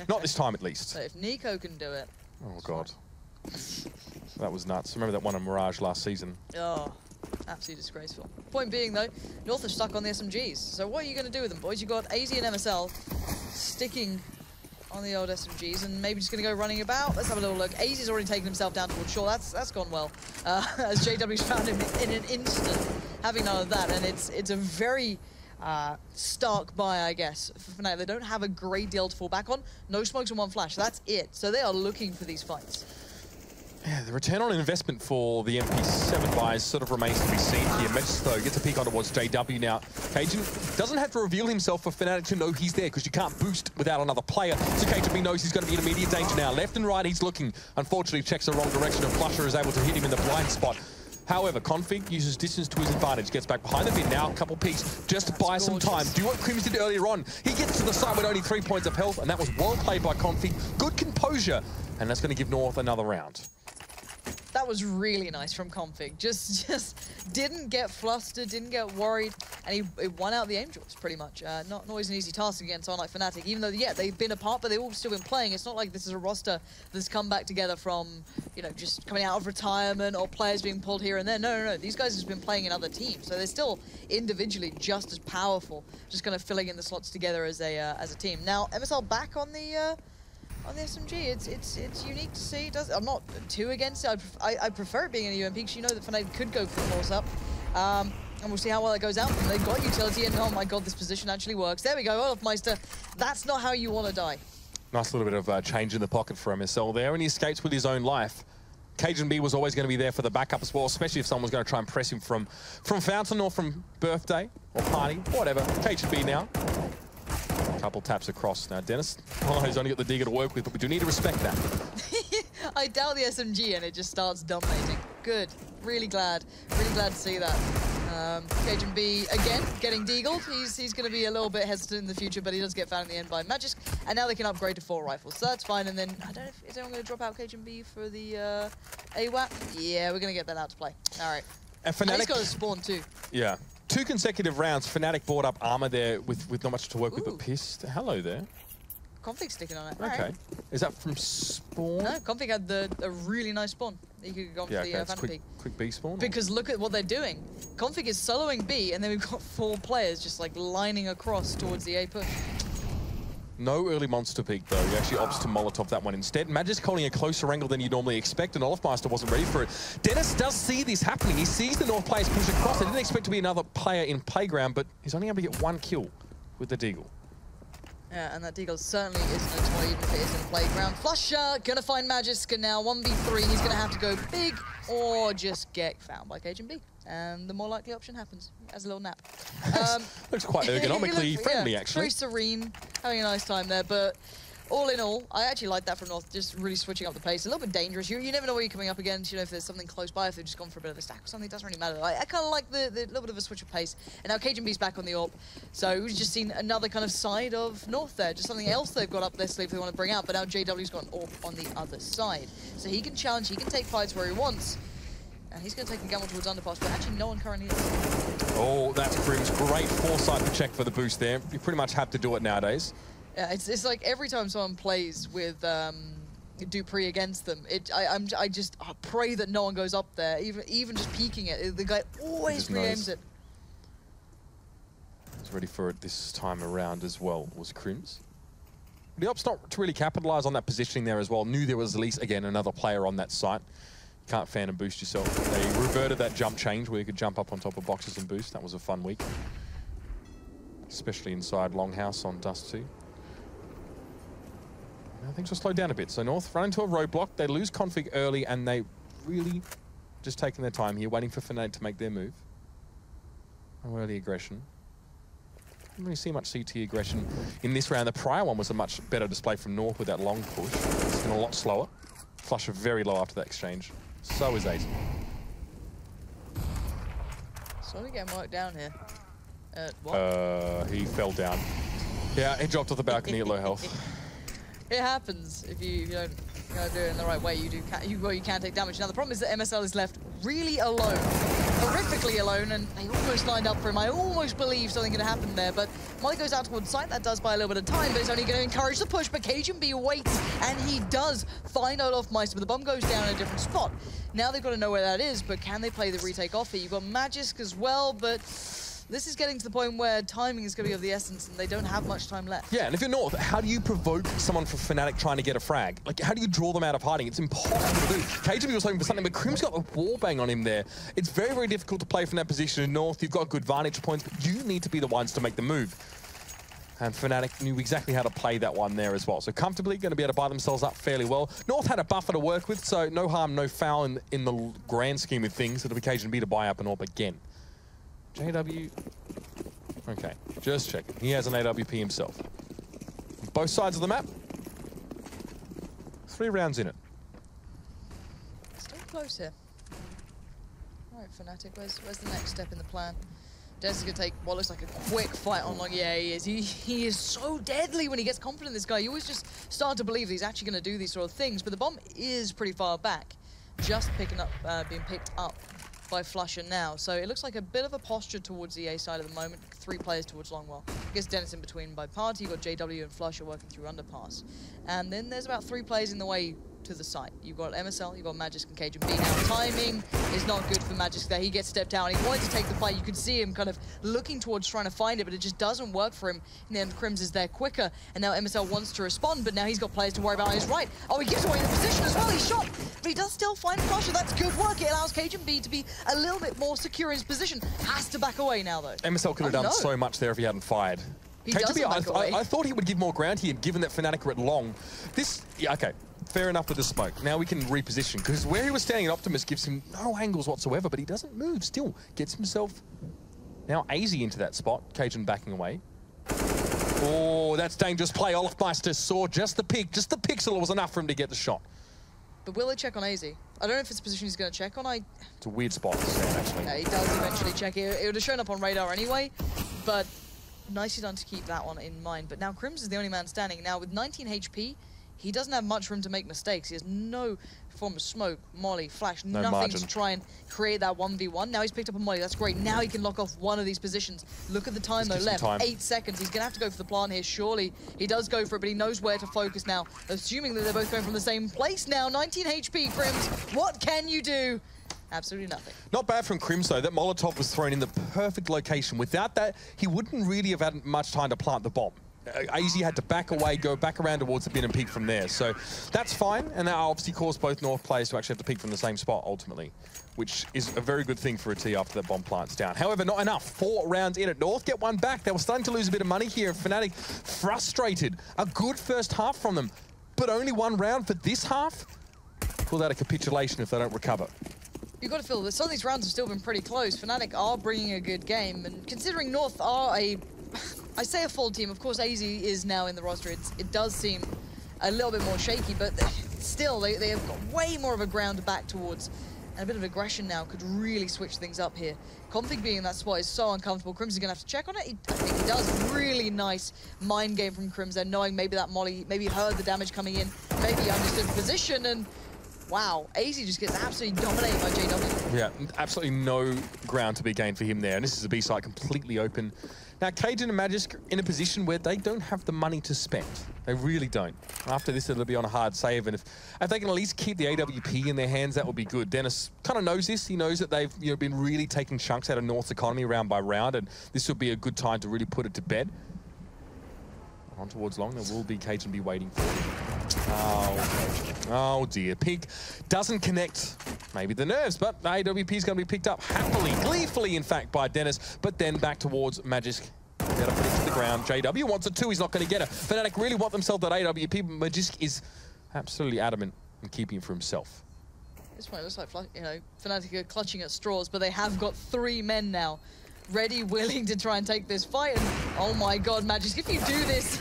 Not this time, at least. So if Nico can do it... Oh, God. That was nuts. Remember that one on Mirage last season? Oh, absolutely disgraceful. Point being, though, North are stuck on the SMGs. So what are you going to do with them, boys? You've got AZ and MSL sticking on the old SMGs and maybe just going to go running about. Let's have a little look. AZ's already taken himself down towards shore. That's gone well. As JW's found him in an instant, having none of that. And it's a very... stark buy, I guess, for Fnatic. They don't have a great deal to fall back on. No smokes and 1 flash. That's it. So they are looking for these fights. Yeah, the return on investment for the MP7 buys sort of remains to be seen here. Matchday gets a peek on towards JW now. Cajun doesn't have to reveal himself for Fnatic to know he's there, because you can't boost without another player. So Cajun knows he's going to be in immediate danger now. Left and right he's looking. Unfortunately checks the wrong direction, and Flusher is able to hit him in the blind spot. However, Config uses distance to his advantage, gets back behind the bin now, a couple peeks, just to buy some time. Do what Crims did earlier on. He gets to the side with only 3 points of health, and that was well played by Config. Good composure, and that's going to give North another round. That was really nice from Config. Just didn't get flustered, didn't get worried, and he won out the aim draws pretty much. Not always an easy task against someone like Fnatic, even though, yeah, they've been apart, but they've all still been playing. It's not like this is a roster that's come back together from, you know, just coming out of retirement or players being pulled here and there. No. These guys have been playing in other teams, so they're still individually just as powerful, just kind of filling in the slots together as a team. Now, MSL back on the SMG, it's unique to see. I'm not too against it. I prefer it being in a UMP, because you know that Fnatic could go for the force up. And we'll see how well that goes out. And they've got utility, and oh my god, this position actually works. There we go, Olafmeister. That's not how you want to die. Nice little bit of change in the pocket for MSL there, and he escapes with his own life. Cajun B was always going to be there for the backup as well, especially if someone's going to try and press him from Fountain or from Birthday or Party, whatever. Cajun B now. Couple taps across. Now, Dennis, he's only got the Digger to work with, but we do need to respect that. I doubt the SMG, and it just starts dominating. Good. Really glad to see that. Cajun B, again, getting deagled. He's going to be a little bit hesitant in the future, but he does get found in the end by Magisk. And now they can upgrade to 4 rifles, so that's fine. And then, I don't know if anyone going to drop out Cajun B for the AWAP? Yeah, we're going to get that out to play. All right. And Fnatic, he's got a spawn too. Yeah. 2 consecutive rounds. Fnatic brought up armor there with not much to work with, but pissed. Hello there. Config sticking on it. Okay. Right. Is that from spawn? No, Config had a really nice spawn. You could go for the Phantom Peak. Quick B spawn? Because look at what they're doing. Config is soloing B, and then we've got 4 players just like lining across towards the A push. No early monster peak, though. He actually opts to Molotov that one instead. Magisk holding a closer angle than you'd normally expect, and Olafmeister wasn't ready for it. Dennis does see this happening. He sees the North players push across. They didn't expect to be another player in Playground, but he's only able to get 1 kill with the Deagle. Yeah, and that Deagle certainly isn't a toy, even if it is in the Playground. Flusher gonna find Magisk, and now 1v3. He's gonna have to go big or just get found by Cajun B. And the more likely option happens, as a little nap. Looks quite ergonomically friendly, actually. Very serene, having a nice time there. But all in all, I actually like that from North, just really switching up the pace. A little bit dangerous. You never know what you're coming up against. You know, if there's something close by, if they've just gone for a bit of a stack or something, it doesn't really matter. I kind of like the little bit of a switch of pace. And now Cajun B's back on the AWP. So we've just seen another kind of side of North there. Just something else they've got up their sleeve they want to bring out. But now JW's got an AWP on the other side. So he can challenge, he can take fights where he wants. And he's going to take a gamble towards Underpass, but actually no one currently is. Oh, that's Grim's great foresight to check for the boost there. You pretty much have to do it nowadays. Yeah, it's like every time someone plays with Dupree against them, I just pray that no one goes up there, even just peeking it. The guy always re-aims it. He's ready for it this time around as well, was Crims. The op's not to really capitalise on that positioning there as well. Knew there was at least, again, another player on that site. Can't fan and boost yourself. They reverted that jump change where you could jump up on top of boxes and boost. That was a fun week. Especially inside Longhouse on Dust 2. Now things will slow down a bit. So North run into a roadblock. They lose config early, and they really just taking their time here, waiting for Fnatic to make their move. No early aggression. Didn't really see much CT aggression in this round. The prior one was a much better display from North with that long push. It's been a lot slower. Flusher very low after that exchange. So is Ace. Sort of getting worked down here. What? He fell down. Yeah, he dropped off the balcony at low health. It happens if you don't do it in the right way. You can take damage. Now the problem is that MSL is left really alone, horrifically alone, and they almost lined up for him. I almost believe something could happen there, but Molly goes out towards site. That does buy a little bit of time, but it's only going to encourage the push. But Cajun B waits, and he does find Olafmeister, but the bomb goes down in a different spot. Now they've got to know where that is, but can they play the retake off here? You've got Magisk as well, but this is getting to the point where timing is going to be of the essence, and they don't have much time left. Yeah, and if you're North, how do you provoke someone from Fnatic trying to get a frag? Like, how do you draw them out of hiding? It's impossible to do. Cajun was hoping for something, but Crim's got a wallbang on him there. It's very, very difficult to play from that position in North. You've got good vantage points, but you need to be the ones to make the move. And Fnatic knew exactly how to play that one there as well. So comfortably going to be able to buy themselves up fairly well. North had a buffer to work with, so no harm, no foul in the grand scheme of things. It'll occasion be to buy up an AWP again. JW... Okay, just checking. He has an AWP himself. Both sides of the map. 3 rounds in it. Still close here. All right, Fnatic, where's the next step in the plan? Dennis is going to take what looks like a quick fight on Long. Yeah, he is. He is so deadly when he gets confident, this guy. You always just start to believe that he's actually going to do these sort of things, but the bomb is pretty far back. Just being picked up by Flusher now. So it looks like a bit of a posture towards the A side at the moment. 3 players towards Longwell. I guess Dennis in between by party. You've got JW and Flusher working through Underpass. And then there's about 3 players in the way to the site. You've got MSL, you've got Magisk and Cajun B. Now, timing is not good for Magisk there. He gets stepped out and he wanted to take the fight. You could see him kind of looking towards trying to find it, but it just doesn't work for him. And then Crims is there quicker, and now MSL wants to respond, but now he's got players to worry about on his right. Oh, he gives away the position as well. He's shot, but he does still find Flusher. That's good work. It allows Cajun B to be a little bit more secure in his position. Has to back away now, though. MSL could have done so much there if he hadn't fired. I thought he would give more ground here, given that Fnatic are at long. Okay, fair enough with the smoke. Now we can reposition, because where he was standing, Optimus gives him no angles whatsoever, but he doesn't move. Still gets himself now AZ into that spot. Cajun backing away. Oh, that's dangerous play. Olafmeister saw just the pixel was enough for him to get the shot. But will they check on AZ? I don't know if it's a position he's going to check on. It's a weird spot, actually. Yeah, he does eventually check it. It would have shown up on radar anyway, but nicely done to keep that one in mind. But now Crims is the only man standing. Now with 19 HP, he doesn't have much room to make mistakes. He has no form of smoke, molly, flash, nothing margin to try and create that 1v1. Now he's picked up a molly. That's great. Now he can lock off one of these positions. Look at the time, though, left. 8 seconds. He's going to have to go for the plant here, surely. He does go for it, but he knows where to focus now, assuming that they're both going from the same place now. 19 HP, Crims. What can you do? Absolutely nothing. Not bad from Crims, though. That Molotov was thrown in the perfect location. Without that, he wouldn't really have had much time to plant the bomb. AZ had to back away, go back around towards the bin and peek from there. So that's fine, and that obviously caused both North players to actually have to peek from the same spot, ultimately, which is a very good thing for a T after that bomb plant's down. However, not enough. 4 rounds in at North, get 1 back. They were starting to lose a bit of money here, and Fnatic frustrated. A good first half from them, but only 1 round for this half? Call that a capitulation if they don't recover. You've got to feel that some of these rounds have still been pretty close. Fnatic are bringing a good game, and considering North are I say a full team, of course AZ is now in the roster, it does seem a little bit more shaky, but still they have got way more of a ground to back towards, and a bit of aggression now could really switch things up here. Config being in that spot is so uncomfortable. Crims is going to have to check on it. I think he does. Really nice mind game from Crims there, knowing maybe that molly, maybe heard the damage coming in, maybe he understood the position, and wow, AZ just gets absolutely dominated by JW. Yeah, absolutely no ground to be gained for him there, and this is a B site completely open. Now, Cajun and Magisk in a position where they don't have the money to spend. They really don't. After this, it'll be on a hard save, and if they can at least keep the AWP in their hands, that would be good. Dennis kind of knows this. He knows that they've been really taking chunks out of North's economy round by round, and this would be a good time to really put it to bed. On towards long, there will be Cajun be waiting for him. Oh dear. Peak doesn't connect. Maybe the nerves, but the AWP is going to be picked up happily, gleefully, in fact, by Dennis, but then back towards Magisk. Better put it to the ground. JW wants it too. He's not going to get it. Fnatic really want themselves that AWP, but Magisk is absolutely adamant in keeping it for himself. This point looks like, Fnatic are clutching at straws, but they have got 3 men now ready, willing to try and take this fight. And oh my God, Magisk, if you do this,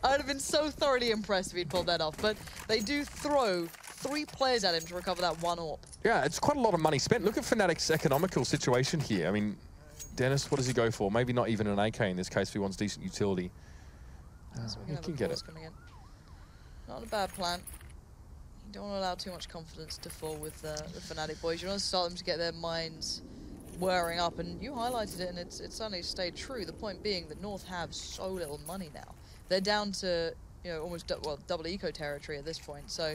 I would have been so thoroughly impressed if he'd pulled that off. But they do throw 3 players at him to recover that 1 AWP. Yeah, it's quite a lot of money spent. Look at Fnatic's economical situation here. I mean, Dennis, what does he go for? Maybe not even an AK in this case if he wants decent utility. He can get it. Not a bad plan. You don't want to allow too much confidence to fall with the Fnatic boys. You want to start them to get their minds whirring up, and you highlighted it, and it's certainly stayed true. The point being that North have so little money now. They're down to almost double eco territory at this point, so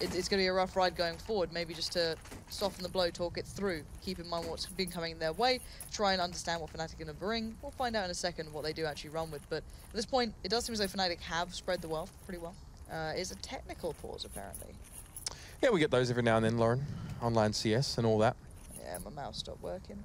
it's going to be a rough ride going forward. Maybe just to soften the blow, talk it through, keep in mind what's been coming their way, try and understand what Fnatic are going to bring. We'll find out in a second what they do actually run with, but at this point it does seem as though Fnatic have spread the wealth pretty well. It's a technical pause apparently. Yeah, we get those every now and then, Lauren. Online CS and all that. Yeah, my mouse stopped working.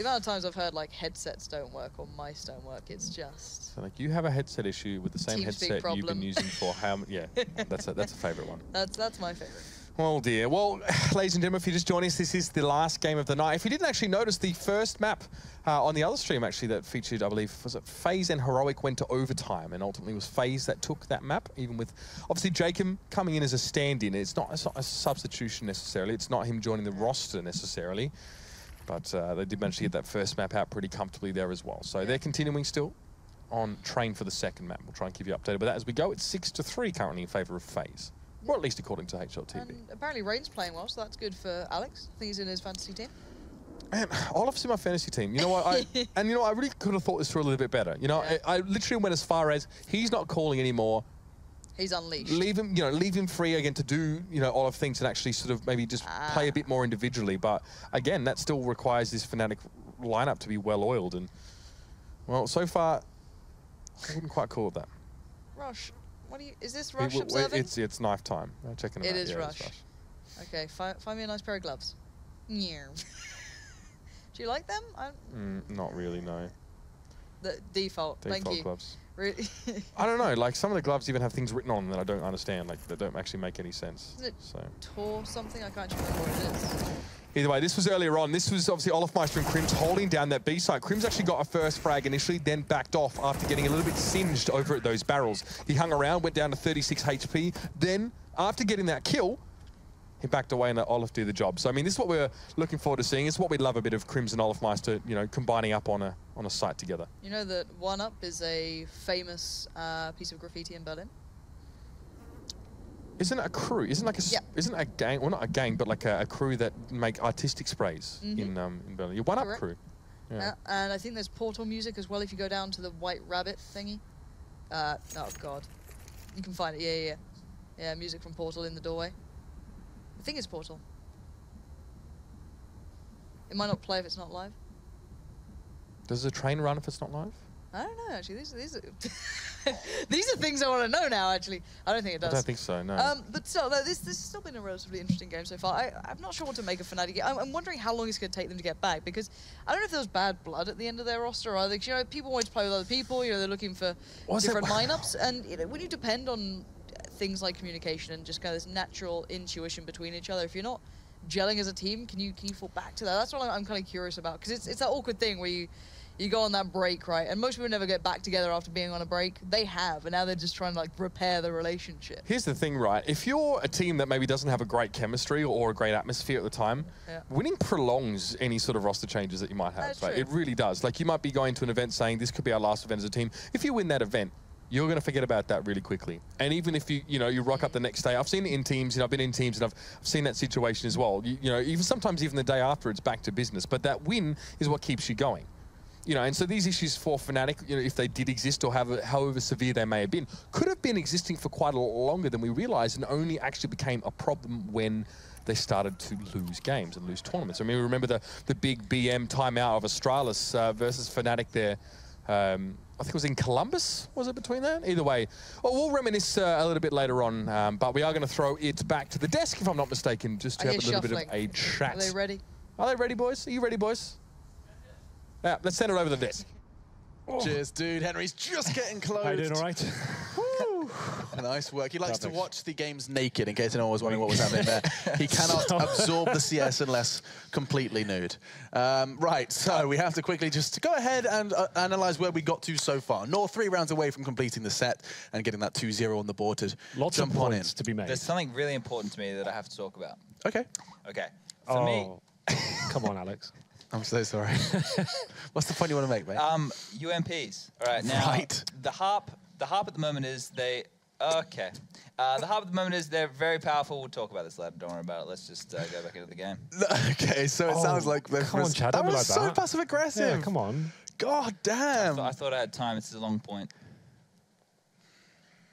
The amount of times I've heard like headsets don't work or mice don't work, it's just... So like you have a headset issue with the same headset you've been using for how many... Yeah, that's a favourite one. That's my favourite. Oh dear. Well, ladies and gentlemen, if you just joined us, this is the last game of the night. If you didn't actually notice, the first map on the other stream actually that featured, I believe, was it FaZe and Heroic went to overtime, and ultimately it was FaZe that took that map, even with obviously Jacob coming in as a stand-in. It's not a substitution necessarily. It's not him joining the roster necessarily, but they did manage to get that first map out pretty comfortably there as well. So they're continuing still on train for the second map. We'll try and keep you updated with that as we go. It's 6-3 currently in favour of FaZe. Or at least according to HLTV. And apparently Rain's playing well, so that's good for Alex. I think he's in his fantasy team. Olaf's in my fantasy team. You know what? I really could have thought this through a little bit better. You know, I literally went as far as he's not calling anymore. He's unleashed. Leave him free again to do, Olaf things and actually sort of maybe just play a bit more individually. But again, that still requires this Fnatic lineup to be well oiled. And well, so far, I wouldn't quite call it that. Rush. Is this Rush observing? It's knife time. Checking it out. It is Rush. Okay, find me a nice pair of gloves. Do you like them? Not really, no. The default. Thank you. Gloves. Really? I don't know. Like some of the gloves even have things written on them that I don't understand. Like they don't actually make any sense. Is it Tor something? I can't remember what it is. Either way, this was earlier on. This was obviously Olafmeister and Crims holding down that B site. Crims actually got a first frag initially, then backed off after getting a little bit singed over at those barrels. He hung around, went down to 36 HP. Then, after getting that kill, he backed away and let Olaf do the job. So, I mean, this is what we're looking forward to seeing. It's what we love a bit of Crims and Olafmeister, combining up on a site together. You know that 1UP is a famous piece of graffiti in Berlin? Isn't it a crew? Isn't a gang? Well, not a gang, but like a crew that make artistic sprays in Berlin. Your 1UP crew. Yeah. And I think there's Portal music as well if you go down to the White Rabbit thingy. Oh God, you can find it. Yeah. Music from Portal in the doorway. I think it's Portal. It might not play if it's not live. Does the train run if it's not live? I don't know, actually. These are these are things I want to know now, actually. I don't think it does. I don't think so, no. But still, no, this has still been a relatively interesting game so far. I'm not sure what to make of Fnatic. I'm wondering how long it's going to take them to get back, because I don't know if there was bad blood at the end of their roster, or people wanted to play with other people, they're looking for different lineups, and when you depend on things like communication and just kind of this natural intuition between each other, if you're not gelling as a team, can you fall back to that? That's what I'm kind of curious about, because it's that awkward thing where you go on that break, right? And most people never get back together after being on a break. They have, and now they're just trying to like repair the relationship. Here's the thing, right? If you're a team that maybe doesn't have a great chemistry or a great atmosphere at the time, winning prolongs any sort of roster changes that you might have. That's right? true. It really does. Like you might be going to an event saying this could be our last event as a team. If you win that event, you're going to forget about that really quickly. And even if you rock up the next day, I've seen it in teams, I've been in teams and I've seen that situation as well. Even sometimes even the day after, it's back to business. But that win is what keeps you going. And so these issues for Fnatic, if they did exist or however severe they may have been, could have been existing for quite a lot longer than we realized, and only actually became a problem when they started to lose games and lose tournaments. I mean, remember the big BM timeout of Astralis versus Fnatic there. I think it was in Columbus, was it between that? Either way, we'll reminisce a little bit later on, but we are going to throw it back to the desk, if I'm not mistaken, just to have a little bit of a chat. Are they ready? Are they ready, boys? Are you ready, boys? Yeah, let's send it over the desk. Cheers, dude. Henry's just getting close. How you doing, all right? Nice work. He likes to watch the games naked, in case anyone was wondering what was happening there. He cannot absorb the CS unless completely nude. Right, so we have to quickly just go ahead and analyze where we got to so far. North 3 rounds away from completing the set and getting that 2-0 on the board to jump on in. To be made. There's something really important to me that I have to talk about. Okay. For me... Come on, Alex. I'm so sorry. What's the point you want to make, mate? UMPs. All right, now the harp at the moment is the harp at the moment is they're very powerful. We'll talk about this later. Don't worry about it. Let's just go back into the game. Okay, so it sounds like come on, Chad, that was like so that. passive aggressive. Yeah, come on. God damn. I thought I had time. This is a long point.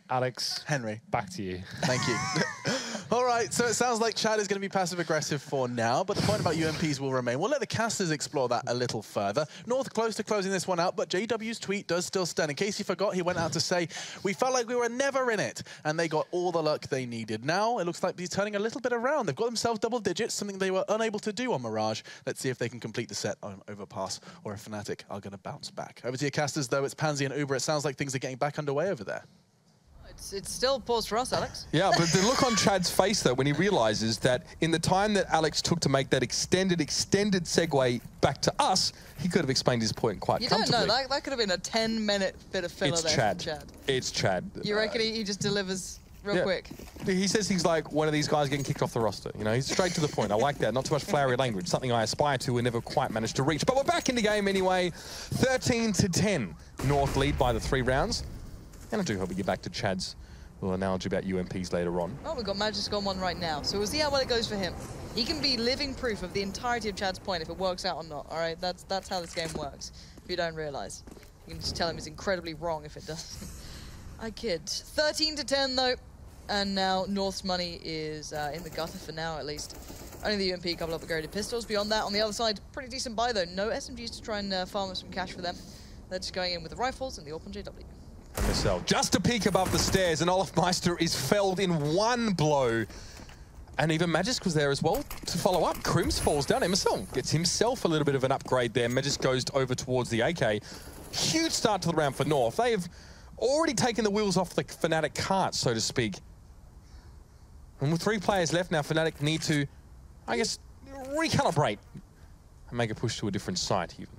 Alex. Henry. Back to you. Thank you. All right. right, so it sounds like Chad is going to be passive-aggressive for now, but the point about UMPs will remain. We'll let the casters explore that a little further. North close to closing this one out, but JW's tweet does still stand. In case you forgot, he went out to say, we felt like we were never in it, and they got all the luck they needed. Now, it looks like he's turning a little bit around. They've got themselves double digits, something they were unable to do on Mirage. Let's see if they can complete the set on Overpass, or if Fnatic are going to bounce back. Over to your casters, though, it's Pansy and Uber. It sounds like things are getting back underway over there. It's still pause for us, Alex. Yeah, but the look on Chad's face, though, when he realizes that in the time that Alex took to make that extended segue back to us, he could have explained his point quite comfortably. You don't know, that could have been a 10-minute bit of filler there from Chad. It's Chad. You reckon he just delivers real quick? He says things like, one of these guys getting kicked off the roster. You know, he's straight to the point. I like that. Not too much flowery language, something I aspire to and never quite managed to reach. But we're back in the game anyway. 13-10. North lead by the 3 rounds. And I do hope we get back to Chad's little analogy about UMPs later on. Oh, we've got Magic's on one right now. So we'll see how well it goes for him. He can be living proof of the entirety of Chad's point if it works out or not, all right? That's how this game works, if you don't realize. You can just tell him he's incredibly wrong if it does. I kid. 13-10, though. And now North's money is in the gutter for now, at least. Only the UMP, a couple of upgraded pistols. Beyond that, on the other side, pretty decent buy, though. No SMGs to try and farm up some cash for them. They're just going in with the rifles and the AWP JW. MSL just a peek above the stairs, and Olafmeister is felled in one blow. And even Magisk was there as well to follow up. Krims falls down. MSL gets himself a little bit of an upgrade there. Magisk goes over towards the AK. Huge start to the round for North. They have already taken the wheels off the Fnatic cart, so to speak. And with 3 players left now, Fnatic need to, I guess, recalibrate and make a push to a different site even.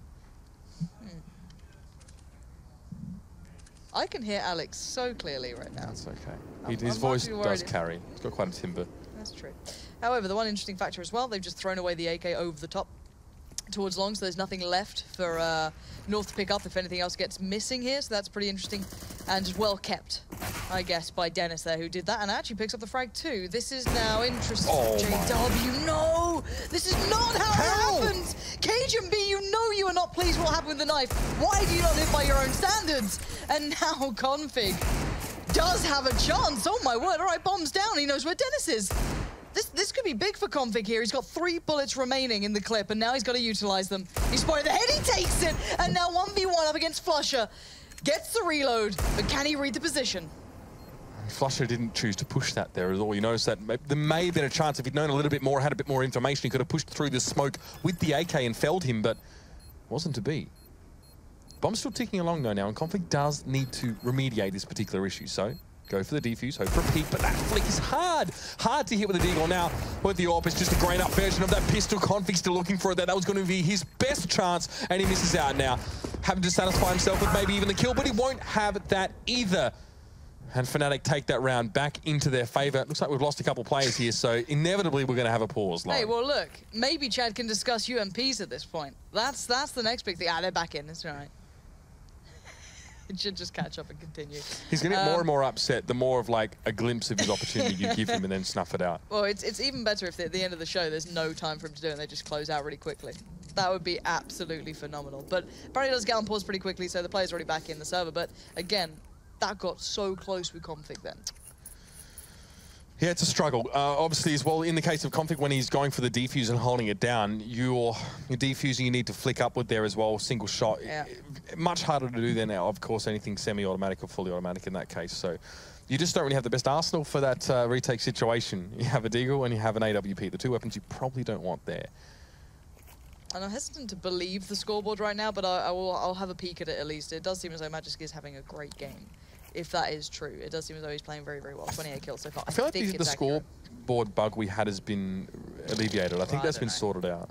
I can hear Alex so clearly right now. That's okay. His voice does carry. He's got quite a timbre. That's true. However, the one interesting factor as well, they've just thrown away the AK over the top towards long, so there's nothing left for North to pick up if anything else gets missing here, so that's pretty interesting. And just well kept, I guess, by Dennis there, who did that, and actually picks up the frag too. This is now interesting. Oh JW, no! This is not how it happens! Cajun B, you know you are not pleased with what happened with the knife. Why do you not live by your own standards? And now Config does have a chance. Oh my word, all right, bombs down. He knows where Dennis is. This could be big for Config here. He's got 3 bullets remaining in the clip, and now he's got to utilize them. He's spotted the head, he takes it, and now 1v1 up against Flusher. Gets the reload, but can he read the position? Flusher didn't choose to push that there at all. You notice that there may have been a chance if he'd known a little bit more, had a bit more information, he could have pushed through the smoke with the AK and felled him, but wasn't to be. Bomb's still ticking along though now, and Config does need to remediate this particular issue, so go for the defuse, hope for a peek, but that flick is hard to hit with the deagle. Now, with the AWP, it's just a grain up version of that pistol. Config still looking for it. That was going to be his best chance, and he misses out now. Having to satisfy himself with maybe even the kill, but he won't have that either. And Fnatic take that round back into their favor. Looks like we've lost a couple players here, so inevitably we're going to have a pause. Hey, well, look, maybe Chad can discuss UMPs at this point. That's the next big thing. Ah, they're back in. That's all right. It should just catch up and continue. He's going to get more and more upset the more of like a glimpse of his opportunity you give him and then snuff it out. Well, it's even better if at the end of the show there's no time for him to do it and they just close out really quickly. That would be absolutely phenomenal. But apparently it does get on pause pretty quickly, so the player's already back in the server. But again, that got so close with Config then. Yeah, it's a struggle. Obviously, as well, in the case of Config, when he's going for the defuse and holding it down, you're defusing, you need to flick upward there as well, single shot. Yeah. Much harder to do there now, of course, anything semi-automatic or fully automatic in that case. So you just don't really have the best arsenal for that retake situation. You have a Deagle and you have an AWP, the 2 weapons you probably don't want there. And I'm hesitant to believe the scoreboard right now, but I'll have a peek at it at least. It does seem as though Magisk is having a great game. If that is true, it does seem as though he's playing very, very well. 28 kills so far. I feel like the scoreboard bug we had has been alleviated. I think that's been sorted out.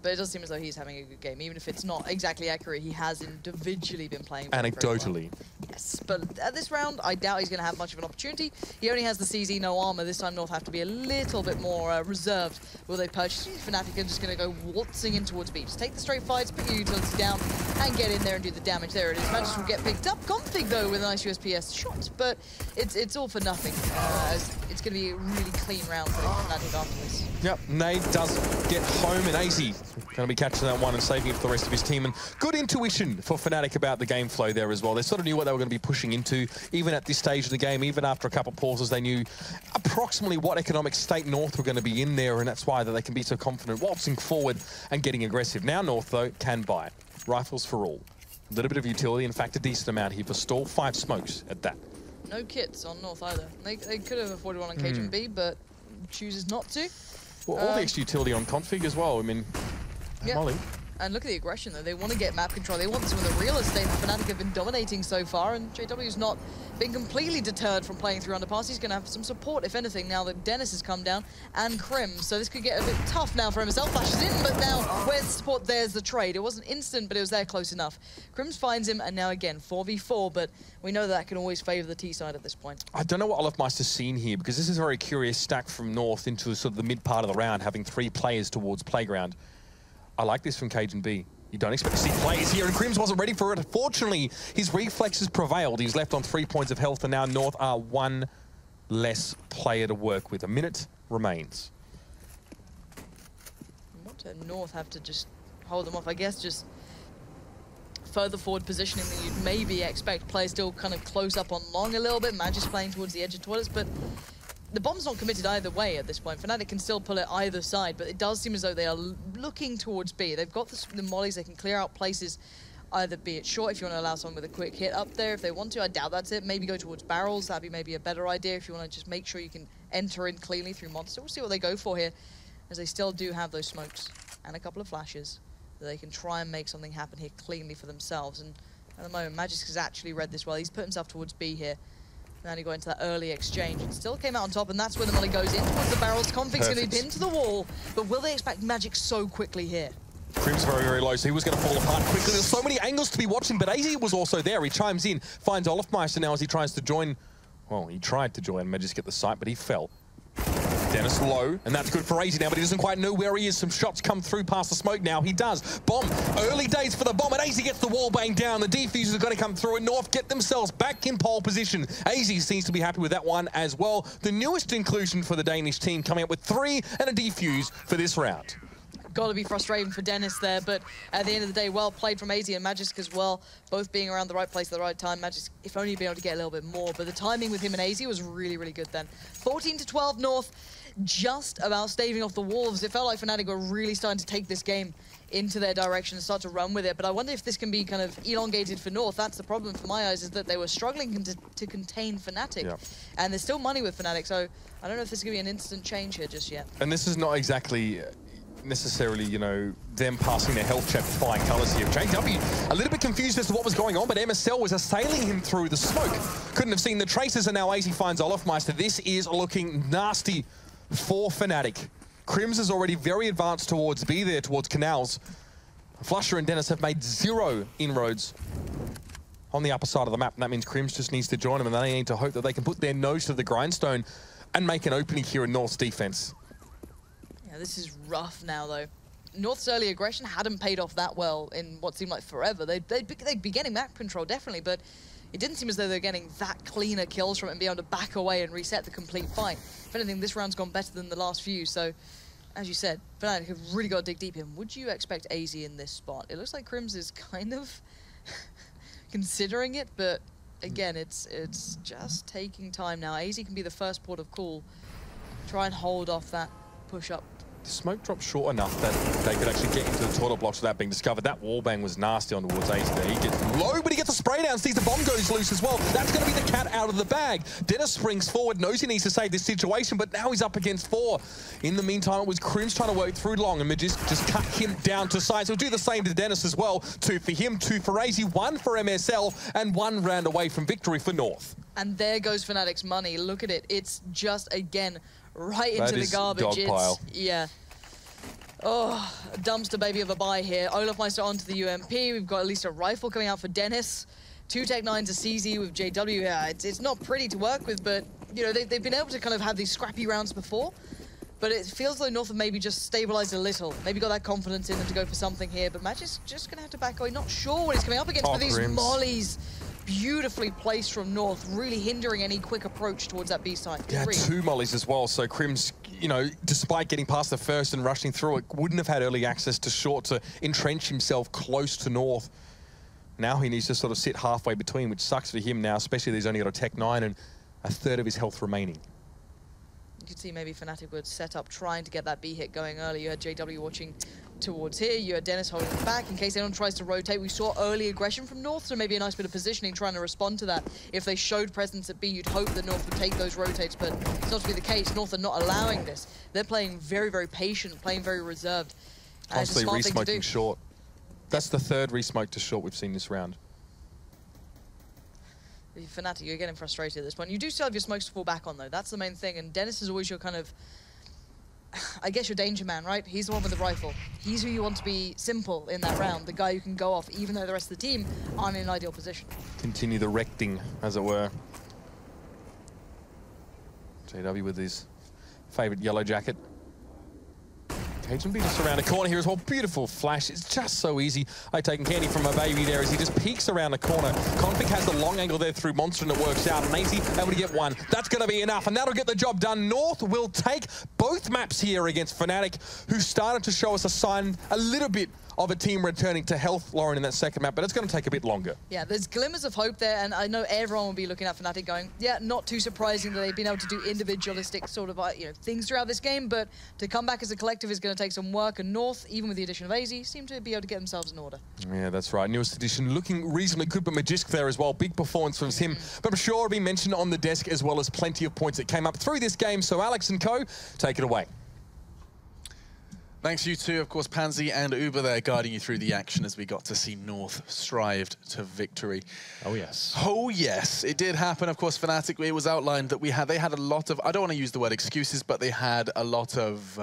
But it does seem as though he's having a good game. Even if it's not exactly accurate, he has individually been playing very, anecdotally. Very well. Yes, but at this round, I doubt he's going to have much of an opportunity. He only has the CZ, no armor. This time, North have to be a little bit more reserved. Will they purchase? Fnatic are just going to go waltzing in towards B. Just take the straight fights, put your utility down, and get in there and do the damage. There it is. Magisk will get picked up. Config, though, with a nice USPS shot, but it's all for nothing. It's going to be a really clean round for Fnatic after this. Yep, Nade does get home, and AZ Going to be catching that one and saving it for the rest of his team. And good intuition for Fnatic about the game flow there as well. They sort of knew what they were going to be pushing into, even at this stage of the game. Even after a couple of pauses, they knew approximately what economic state North were going to be in there, and that's why they can be so confident waltzing forward and getting aggressive. Now North, though, can buy it. Rifles for all. A little bit of utility, in fact, a decent amount here for stall. 5 smokes at that. No kits on North either. They could have afforded one on Cajun B, but chooses not to. Well, all the extra utility on config as well. I mean, Molly. And look at the aggression, though. They want to get map control. They want some of the real estate that Fnatic have been dominating so far, and JW's not been completely deterred from playing through Underpass. He's going to have some support, if anything, now that Dennis has come down, and Krim. So this could get a bit tough now for MSL. Flashes in, but now where's the support? There's the trade. It wasn't instant, but it was there close enough. Krims finds him, and now again, 4v4, but we know that can always favor the T side at this point. I don't know what Olofmeister's seen here, because this is a very curious stack from North into sort of the mid part of the round, having 3 players towards Playground. I like this from Cajun B. You don't expect to see players here, and Krims wasn't ready for it. Fortunately, his reflexes prevailed. He's left on 3 points of health, and now North are 1 less player to work with. A minute remains. What do North have to just hold them off? I guess just further forward positioning than you'd maybe expect. Players still kind of close up on long a little bit. Magic's playing towards the edge of toilets, but the bomb's not committed either way at this point. Fnatic can still pull it either side, but it does seem as though they are looking towards B. They've got the mollies, they can clear out places, either be it short if you want to allow someone with a quick hit up there if they want to. I doubt that's it. Maybe go towards barrels. That'd be maybe a better idea if you want to just make sure you can enter in cleanly through Monster. We'll see what they go for here, as they still do have those smokes and a couple of flashes that they can try and make something happen here cleanly for themselves. And at the moment, Magisk has actually read this well. He's put himself towards B here. And he got into that early exchange and still came out on top, and that's where the molly goes in towards the barrels. Config's going to be pinned to the wall, but will they expect Magic so quickly here? Krim's very, very low, so he was going to fall apart quickly. There's so many angles to be watching, but AZ was also there. He chimes in, finds Olofmeister now as he tries to join. Well, he tried to join Magisk at the site, but he fell. Dennis low, and that's good for AZ now, but he doesn't quite know where he is. Some shots come through past the smoke now. He does. Bomb. Early days for the bomb, and AZ gets the wall bang down. The defusers are going to come through, and North get themselves back in pole position. AZ seems to be happy with that one as well. The newest inclusion for the Danish team, coming up with 3 and a defuse for this round. Got to be frustrating for Dennis there, but at the end of the day, well played from AZ and Magisk as well, both being around the right place at the right time. Magisk, if only be able to get a little bit more, but the timing with him and AZ was really, really good then. 14-12 North, just about staving off the Wolves. It felt like Fnatic were really starting to take this game into their direction and start to run with it, but I wonder if this can be kind of elongated for North. That's the problem for my eyes, is that they were struggling to contain Fnatic, and there's still money with Fnatic, so I don't know if there's going to be an instant change here just yet. And this is not exactly necessarily, you know, them passing their health check with flying colours here. JW a little bit confused as to what was going on, but MSL was assailing him through the smoke. Couldn't have seen the traces, and now AZ finds Olofmeister. This is looking nasty for Fnatic. Krims is already very advanced towards B there, towards Canals. Flusher and Dennis have made 0 inroads on the upper side of the map, and that means Krims just needs to join them, and they need to hope that they can put their nose to the grindstone and make an opening here in North's defense. This is rough now, though. North's early aggression hadn't paid off that well in what seemed like forever. They'd be getting map control, definitely, but it didn't seem as though they were getting that cleaner kills from it and be able to back away and reset the complete fight. If anything, this round's gone better than the last few, so as you said, Fnatic have really got to dig deep in. Would you expect AZ in this spot? It looks like Krims is kind of considering it, but again, it's just taking time now. AZ can be the first port of call. Try and hold off that push-up. The smoke dropped short enough that they could actually get into the toilet blocks without being discovered. That wallbang was nasty on towards AZ there. He gets low, but he gets a spray down, sees the bomb goes loose as well. That's going to be the cat out of the bag. Dennis springs forward, knows he needs to save this situation, but now he's up against 4. In the meantime, it was Krims trying to work through long, and Magisk just cut him down to size. He'll do the same to Dennis as well. 2 for him, 2 for AZ, 1 for MSL, and 1 round away from victory for North. And there goes Fnatic's money. Look at it. It's just, again, right into the garbage. Dog pile. Yeah. Oh, a dumpster baby of a buy here. Olofmeister onto the UMP. We've got at least a rifle coming out for Dennis. 2 Tech-9s to CZ with JW. Yeah, it's not pretty to work with, but, you know, they've been able to kind of have these scrappy rounds before. But it feels like North have maybe just stabilized a little. Maybe got that confidence in them to go for something here. But Magic's just going to have to back away. Not sure what he's coming up against for these mollies. Beautifully placed from North, really hindering any quick approach towards that B side. Yeah, 2 mollies as well, so Krims you know, despite getting past the first and rushing through it, wouldn't have had early access to short to entrench himself close to North. Now he needs to sort of sit halfway between, which sucks for him now, especially that he's only got a Tech 9 and a third of his health remaining. You could see maybe Fnatic would set up trying to get that B hit going early. You had JW watching towards here. You had Dennis holding back in case anyone tries to rotate. We saw early aggression from North, so maybe a nice bit of positioning trying to respond to that. If they showed presence at B, you'd hope that North would take those rotates, but it's not to be the case. North are not allowing this. They're playing very, very patient, playing very reserved. Constantly re-smoking short. That's the third re-smoke to short we've seen this round. Fnatic, you're getting frustrated at this point. You do still have your smokes to fall back on, though. That's the main thing. And Dennis is always your kind of, I guess, your danger man, right? He's the one with the rifle. He's who you want to be simple in that round, the guy who can go off, even though the rest of the team aren't in an ideal position. Continue the recting, as it were. JW with his favourite yellow jacket. Cajun B just around the corner here as well. Beautiful flash. It's just so easy. I've taken candy from my baby there as he just peeks around the corner. Config has the long angle there through Monster and it works out. Macy able to get one. That's going to be enough and that'll get the job done. North will take both maps here against Fnatic, who started to show us a sign a little bit of a team returning to health, Lauren, in that second map, but it's going to take a bit longer. Yeah, there's glimmers of hope there, and I know everyone will be looking at Fnatic going, yeah, not too surprising that they've been able to do individualistic sort of things throughout this game, but to come back as a collective is going to take some work, and North, even with the addition of AZ, seem to be able to get themselves in order. Yeah, that's right. Newest edition looking reasonably good, but Magisk there as well. Big performance from him, but I'm sure it'll be mentioned on the desk as well as plenty of points that came up through this game, so Alex and co, take it away. Thanks you two, of course, Pansy and Uber there guiding you through the action as we got to see North strived to victory. Oh yes. Oh yes, it did happen. Of course, Fnatic, it was outlined that they had a lot of, I don't want to use the word excuses, but they had a lot of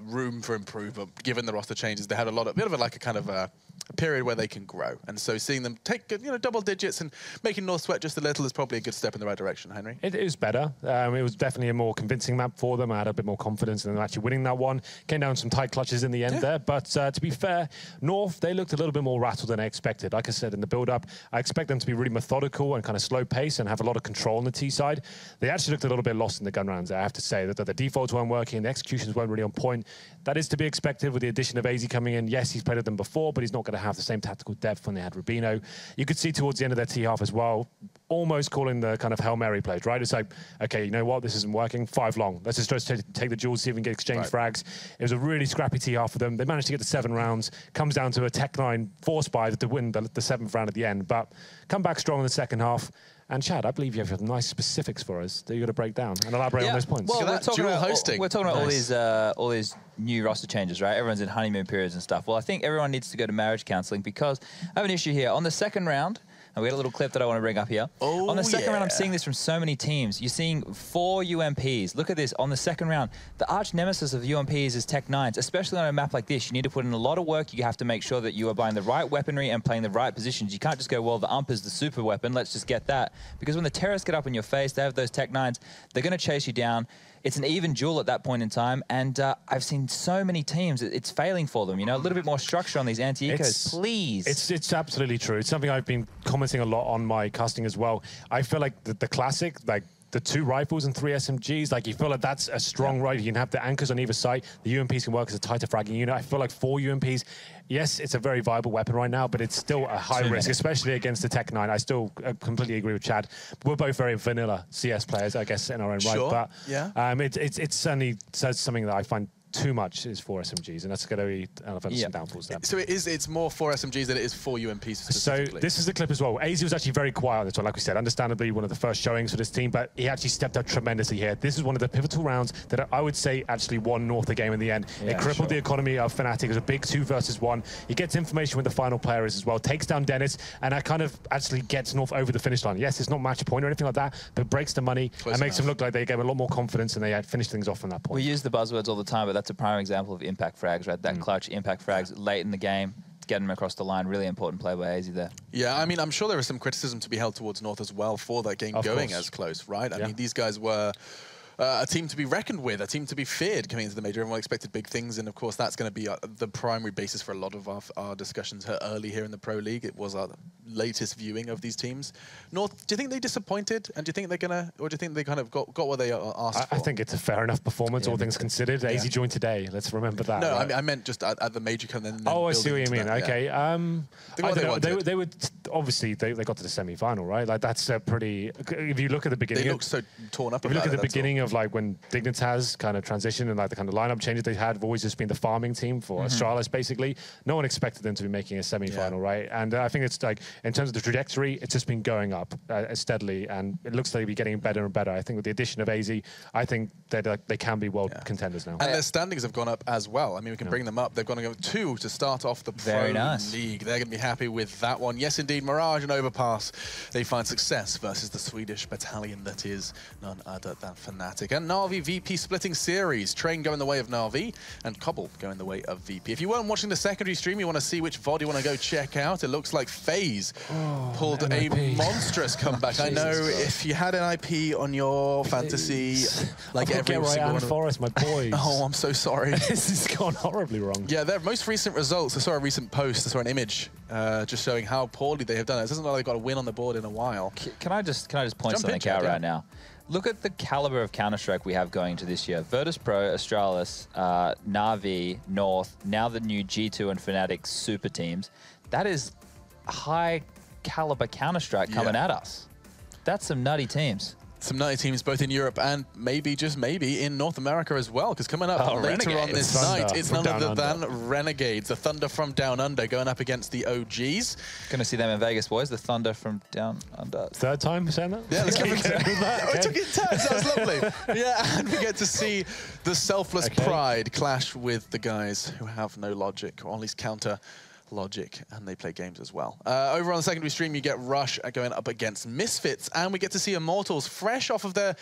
room for improvement given the roster changes. They had a bit of a period where they can grow. And so seeing them take, double digits and making North sweat just a little is probably a good step in the right direction, Henry. It is better. It was definitely a more convincing map for them. I had a bit more confidence in them actually winning that one. Came down some tight clutches in the end there. But to be fair, North, they looked a little bit more rattled than I expected. Like I said, in the build-up, I expect them to be really methodical and kind of slow pace and have a lot of control on the T side. They actually looked a little bit lost in the gun rounds, I have to say. That the defaults weren't working, the executions weren't really on point. That is to be expected with the addition of AZ coming in. Yes, he's played with them before, but he's not going to have the same tactical depth when they had Rubino. You could see towards the end of their T-half as well, almost calling the kind of Hail Mary plays, right? It's like, okay, you know what? This isn't working. 5 long. Let's just take the jewels, see if we can get exchange frags. It was a really scrappy T-half for them. They managed to get to 7 rounds. Comes down to a Tech 9 forced by to win the 7th round at the end. But come back strong in the second half. And Chad, I believe you have nice specifics for us that you're going to break down and elaborate on those points. Well, we're talking about all these new roster changes, right? Everyone's in honeymoon periods and stuff. Well, I think everyone needs to go to marriage counseling because I have an issue here. On the second round, and we got a little clip that I want to bring up here. On the second round, I'm seeing this from so many teams. You're seeing 4 UMPs. Look at this. On the second round, the arch nemesis of UMPs is Tech 9s, especially on a map like this. You need to put in a lot of work. You have to make sure that you are buying the right weaponry and playing the right positions. You can't just go, well, the ump is the super weapon. Let's just get that. Because when the terrorists get up in your face, they have those Tech 9s. They're going to chase you down. It's an even duel at that point in time, and I've seen so many teams, it's failing for them, a little bit more structure on these anti-ecos, please. It's absolutely true. It's something I've been commenting a lot on my casting as well. I feel like the classic, like the 2 rifles and 3 SMGs, like you feel like that's a strong rifle. You can have the anchors on either side. The UMPs can work as a tighter fragging unit. I feel like 4 UMPs, yes, it's a very viable weapon right now, but it's still a high risk, especially against the Tech 9. I still completely agree with Chad. We're both very vanilla CS players, I guess, in our own right. But it certainly says something that I find too much is 4 SMGs, and that's going to be some downfalls there. So it's more 4 SMGs than it is 4 UMPs specifically. So this is the clip as well. AZ was actually very quiet on this one, like we said. Understandably, one of the first showings for this team, but he actually stepped up tremendously here. This is one of the pivotal rounds that I would say actually won North the game in the end. It crippled the economy of Fnatic. It was a big 2 versus 1. He gets information when the final player is as well, takes down Dennis, and that kind of actually gets North over the finish line. Yes, it's not match point or anything like that, but breaks the money and makes them look like they gave a lot more confidence and they had finished things off from that point. We use the buzzwords all the time, but that's a prime example of impact frags, right? That clutch impact frags late in the game, getting them across the line. Really important play by AZ there. Yeah, I mean, I'm sure there is some criticism to be held towards North as well for that game going as close, right? I mean, these guys were a team to be reckoned with, a team to be feared coming into the major. Everyone expected big things, and of course that's going to be the primary basis for a lot of our discussions early here in the Pro League. It was our latest viewing of these teams. North, do you think they disappointed, and do you think they're gonna, or do you think they kind of got what they asked for? I think it's a fair enough performance, all things considered. AZ joined today. Let's remember that. No, right? I meant just at the major. Oh, I see what you mean. That, okay. Yeah. They would obviously they got to the semi-final, right? Like that's a pretty. If you look at the beginning, they look so torn up. If you look at the beginning of like when Dignitas kind of transitioned and like the kind of lineup changes they had, have always just been the farming team for Astralis. Basically, no one expected them to be making a semi-final, right? And I think it's like in terms of the trajectory, it's just been going up steadily, and it looks like they'll be getting better and better. I think with the addition of AZ, I think that they can be world contenders now. And their standings have gone up as well. I mean, we can bring them up. They've gone to go 2 to start off the Pro League. They're going to be happy with that one. Yes, indeed, Mirage and Overpass. They find success versus the Swedish battalion that is none other than Fnatic. And Na'Vi VP splitting series. Train going the way of Na'Vi and Cobble going the way of VP. If you weren't watching the secondary stream, you want to see which VOD you want to go check out, it looks like FaZe pulled a monstrous comeback. I know if you had an IP on your fantasy, like every single one. Forest, my boys. Oh, I'm so sorry. This has gone horribly wrong. Yeah, their most recent results, I saw a recent post, I saw an image just showing how poorly they have done it. It doesn't look like they've got a win on the board in a while. Can I just point something out right now? Look at the caliber of Counter-Strike we have going into this year. Virtus Pro, Astralis, Na'Vi, North, now the new G2 and Fnatic super teams. That is high caliber Counter-Strike coming at us. That's some nutty teams. Some nutty teams both in Europe and maybe, just maybe, in North America as well. Because coming up later on this night, it's none other than Renegades, the Thunder from Down Under, going up against the OGs. Going to see them in Vegas, boys. The Thunder from Down Under. Third time you're saying that? Yeah, let's keep that. I took it in turns. That was lovely. Yeah, and we get to see the Selfless Pride clash with the guys who have no logic, or at least counter logic, and they play games as well. Over on the secondary stream, you get Rush going up against Misfits, and we get to see Immortals fresh off of their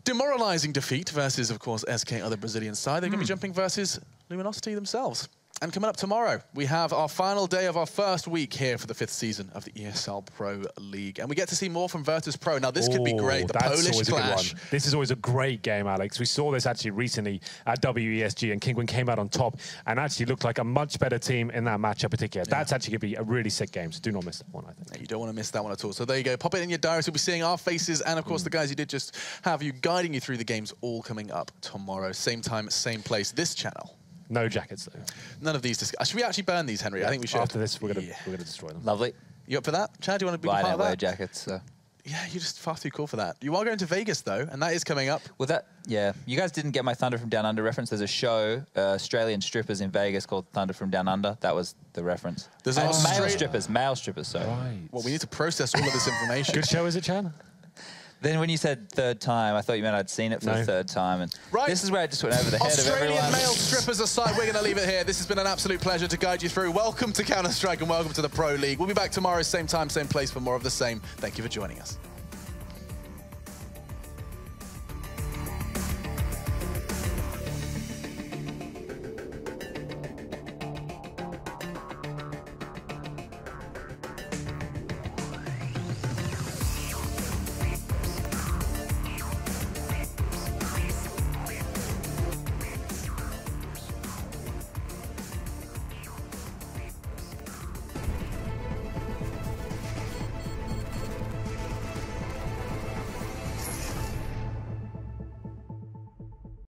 demoralizing defeat versus, of course, SK on the Brazilian side. They're going to be jumping versus Luminosity themselves. And coming up tomorrow, we have our final day of our first week here for the 5th season of the ESL Pro League. And we get to see more from Virtus Pro. Now, this could be great. The Polish clash. This is always a great game, Alex. We saw this actually recently at WESG, and Kinguin came out on top and actually looked like a much better team in that matchup particular. That's actually going to be a really sick game, so do not miss that one, I think. Yeah, you don't want to miss that one at all. So there you go. Pop it in your diaries. We'll be seeing our faces and, of course, the guys who did just have you guiding you through the games all coming up tomorrow. Same time, same place, this channel. No jackets, though. None of these. Should we actually burn these, Henry? I think we should. After this, we're gonna destroy them. Lovely. You up for that? Chad, do you want to be part of that? I don't wear jackets, so. Yeah, you're just far too cool for that. You are going to Vegas, though, and that is coming up. Well, yeah. You guys didn't get my Thunder from Down Under reference. There's a show, Australian strippers in Vegas called Thunder from Down Under. That was the reference. There's male strippers, so. Right. Well, we need to process all of this information. Good show, is it, Chad? Then when you said third time, I thought you meant I'd seen it for the third time. And this is where I just went over the head of everyone. Australian male strippers aside, we're going to leave it here. This has been an absolute pleasure to guide you through. Welcome to Counter-Strike and welcome to the Pro League. We'll be back tomorrow, same time, same place for more of the same. Thank you for joining us.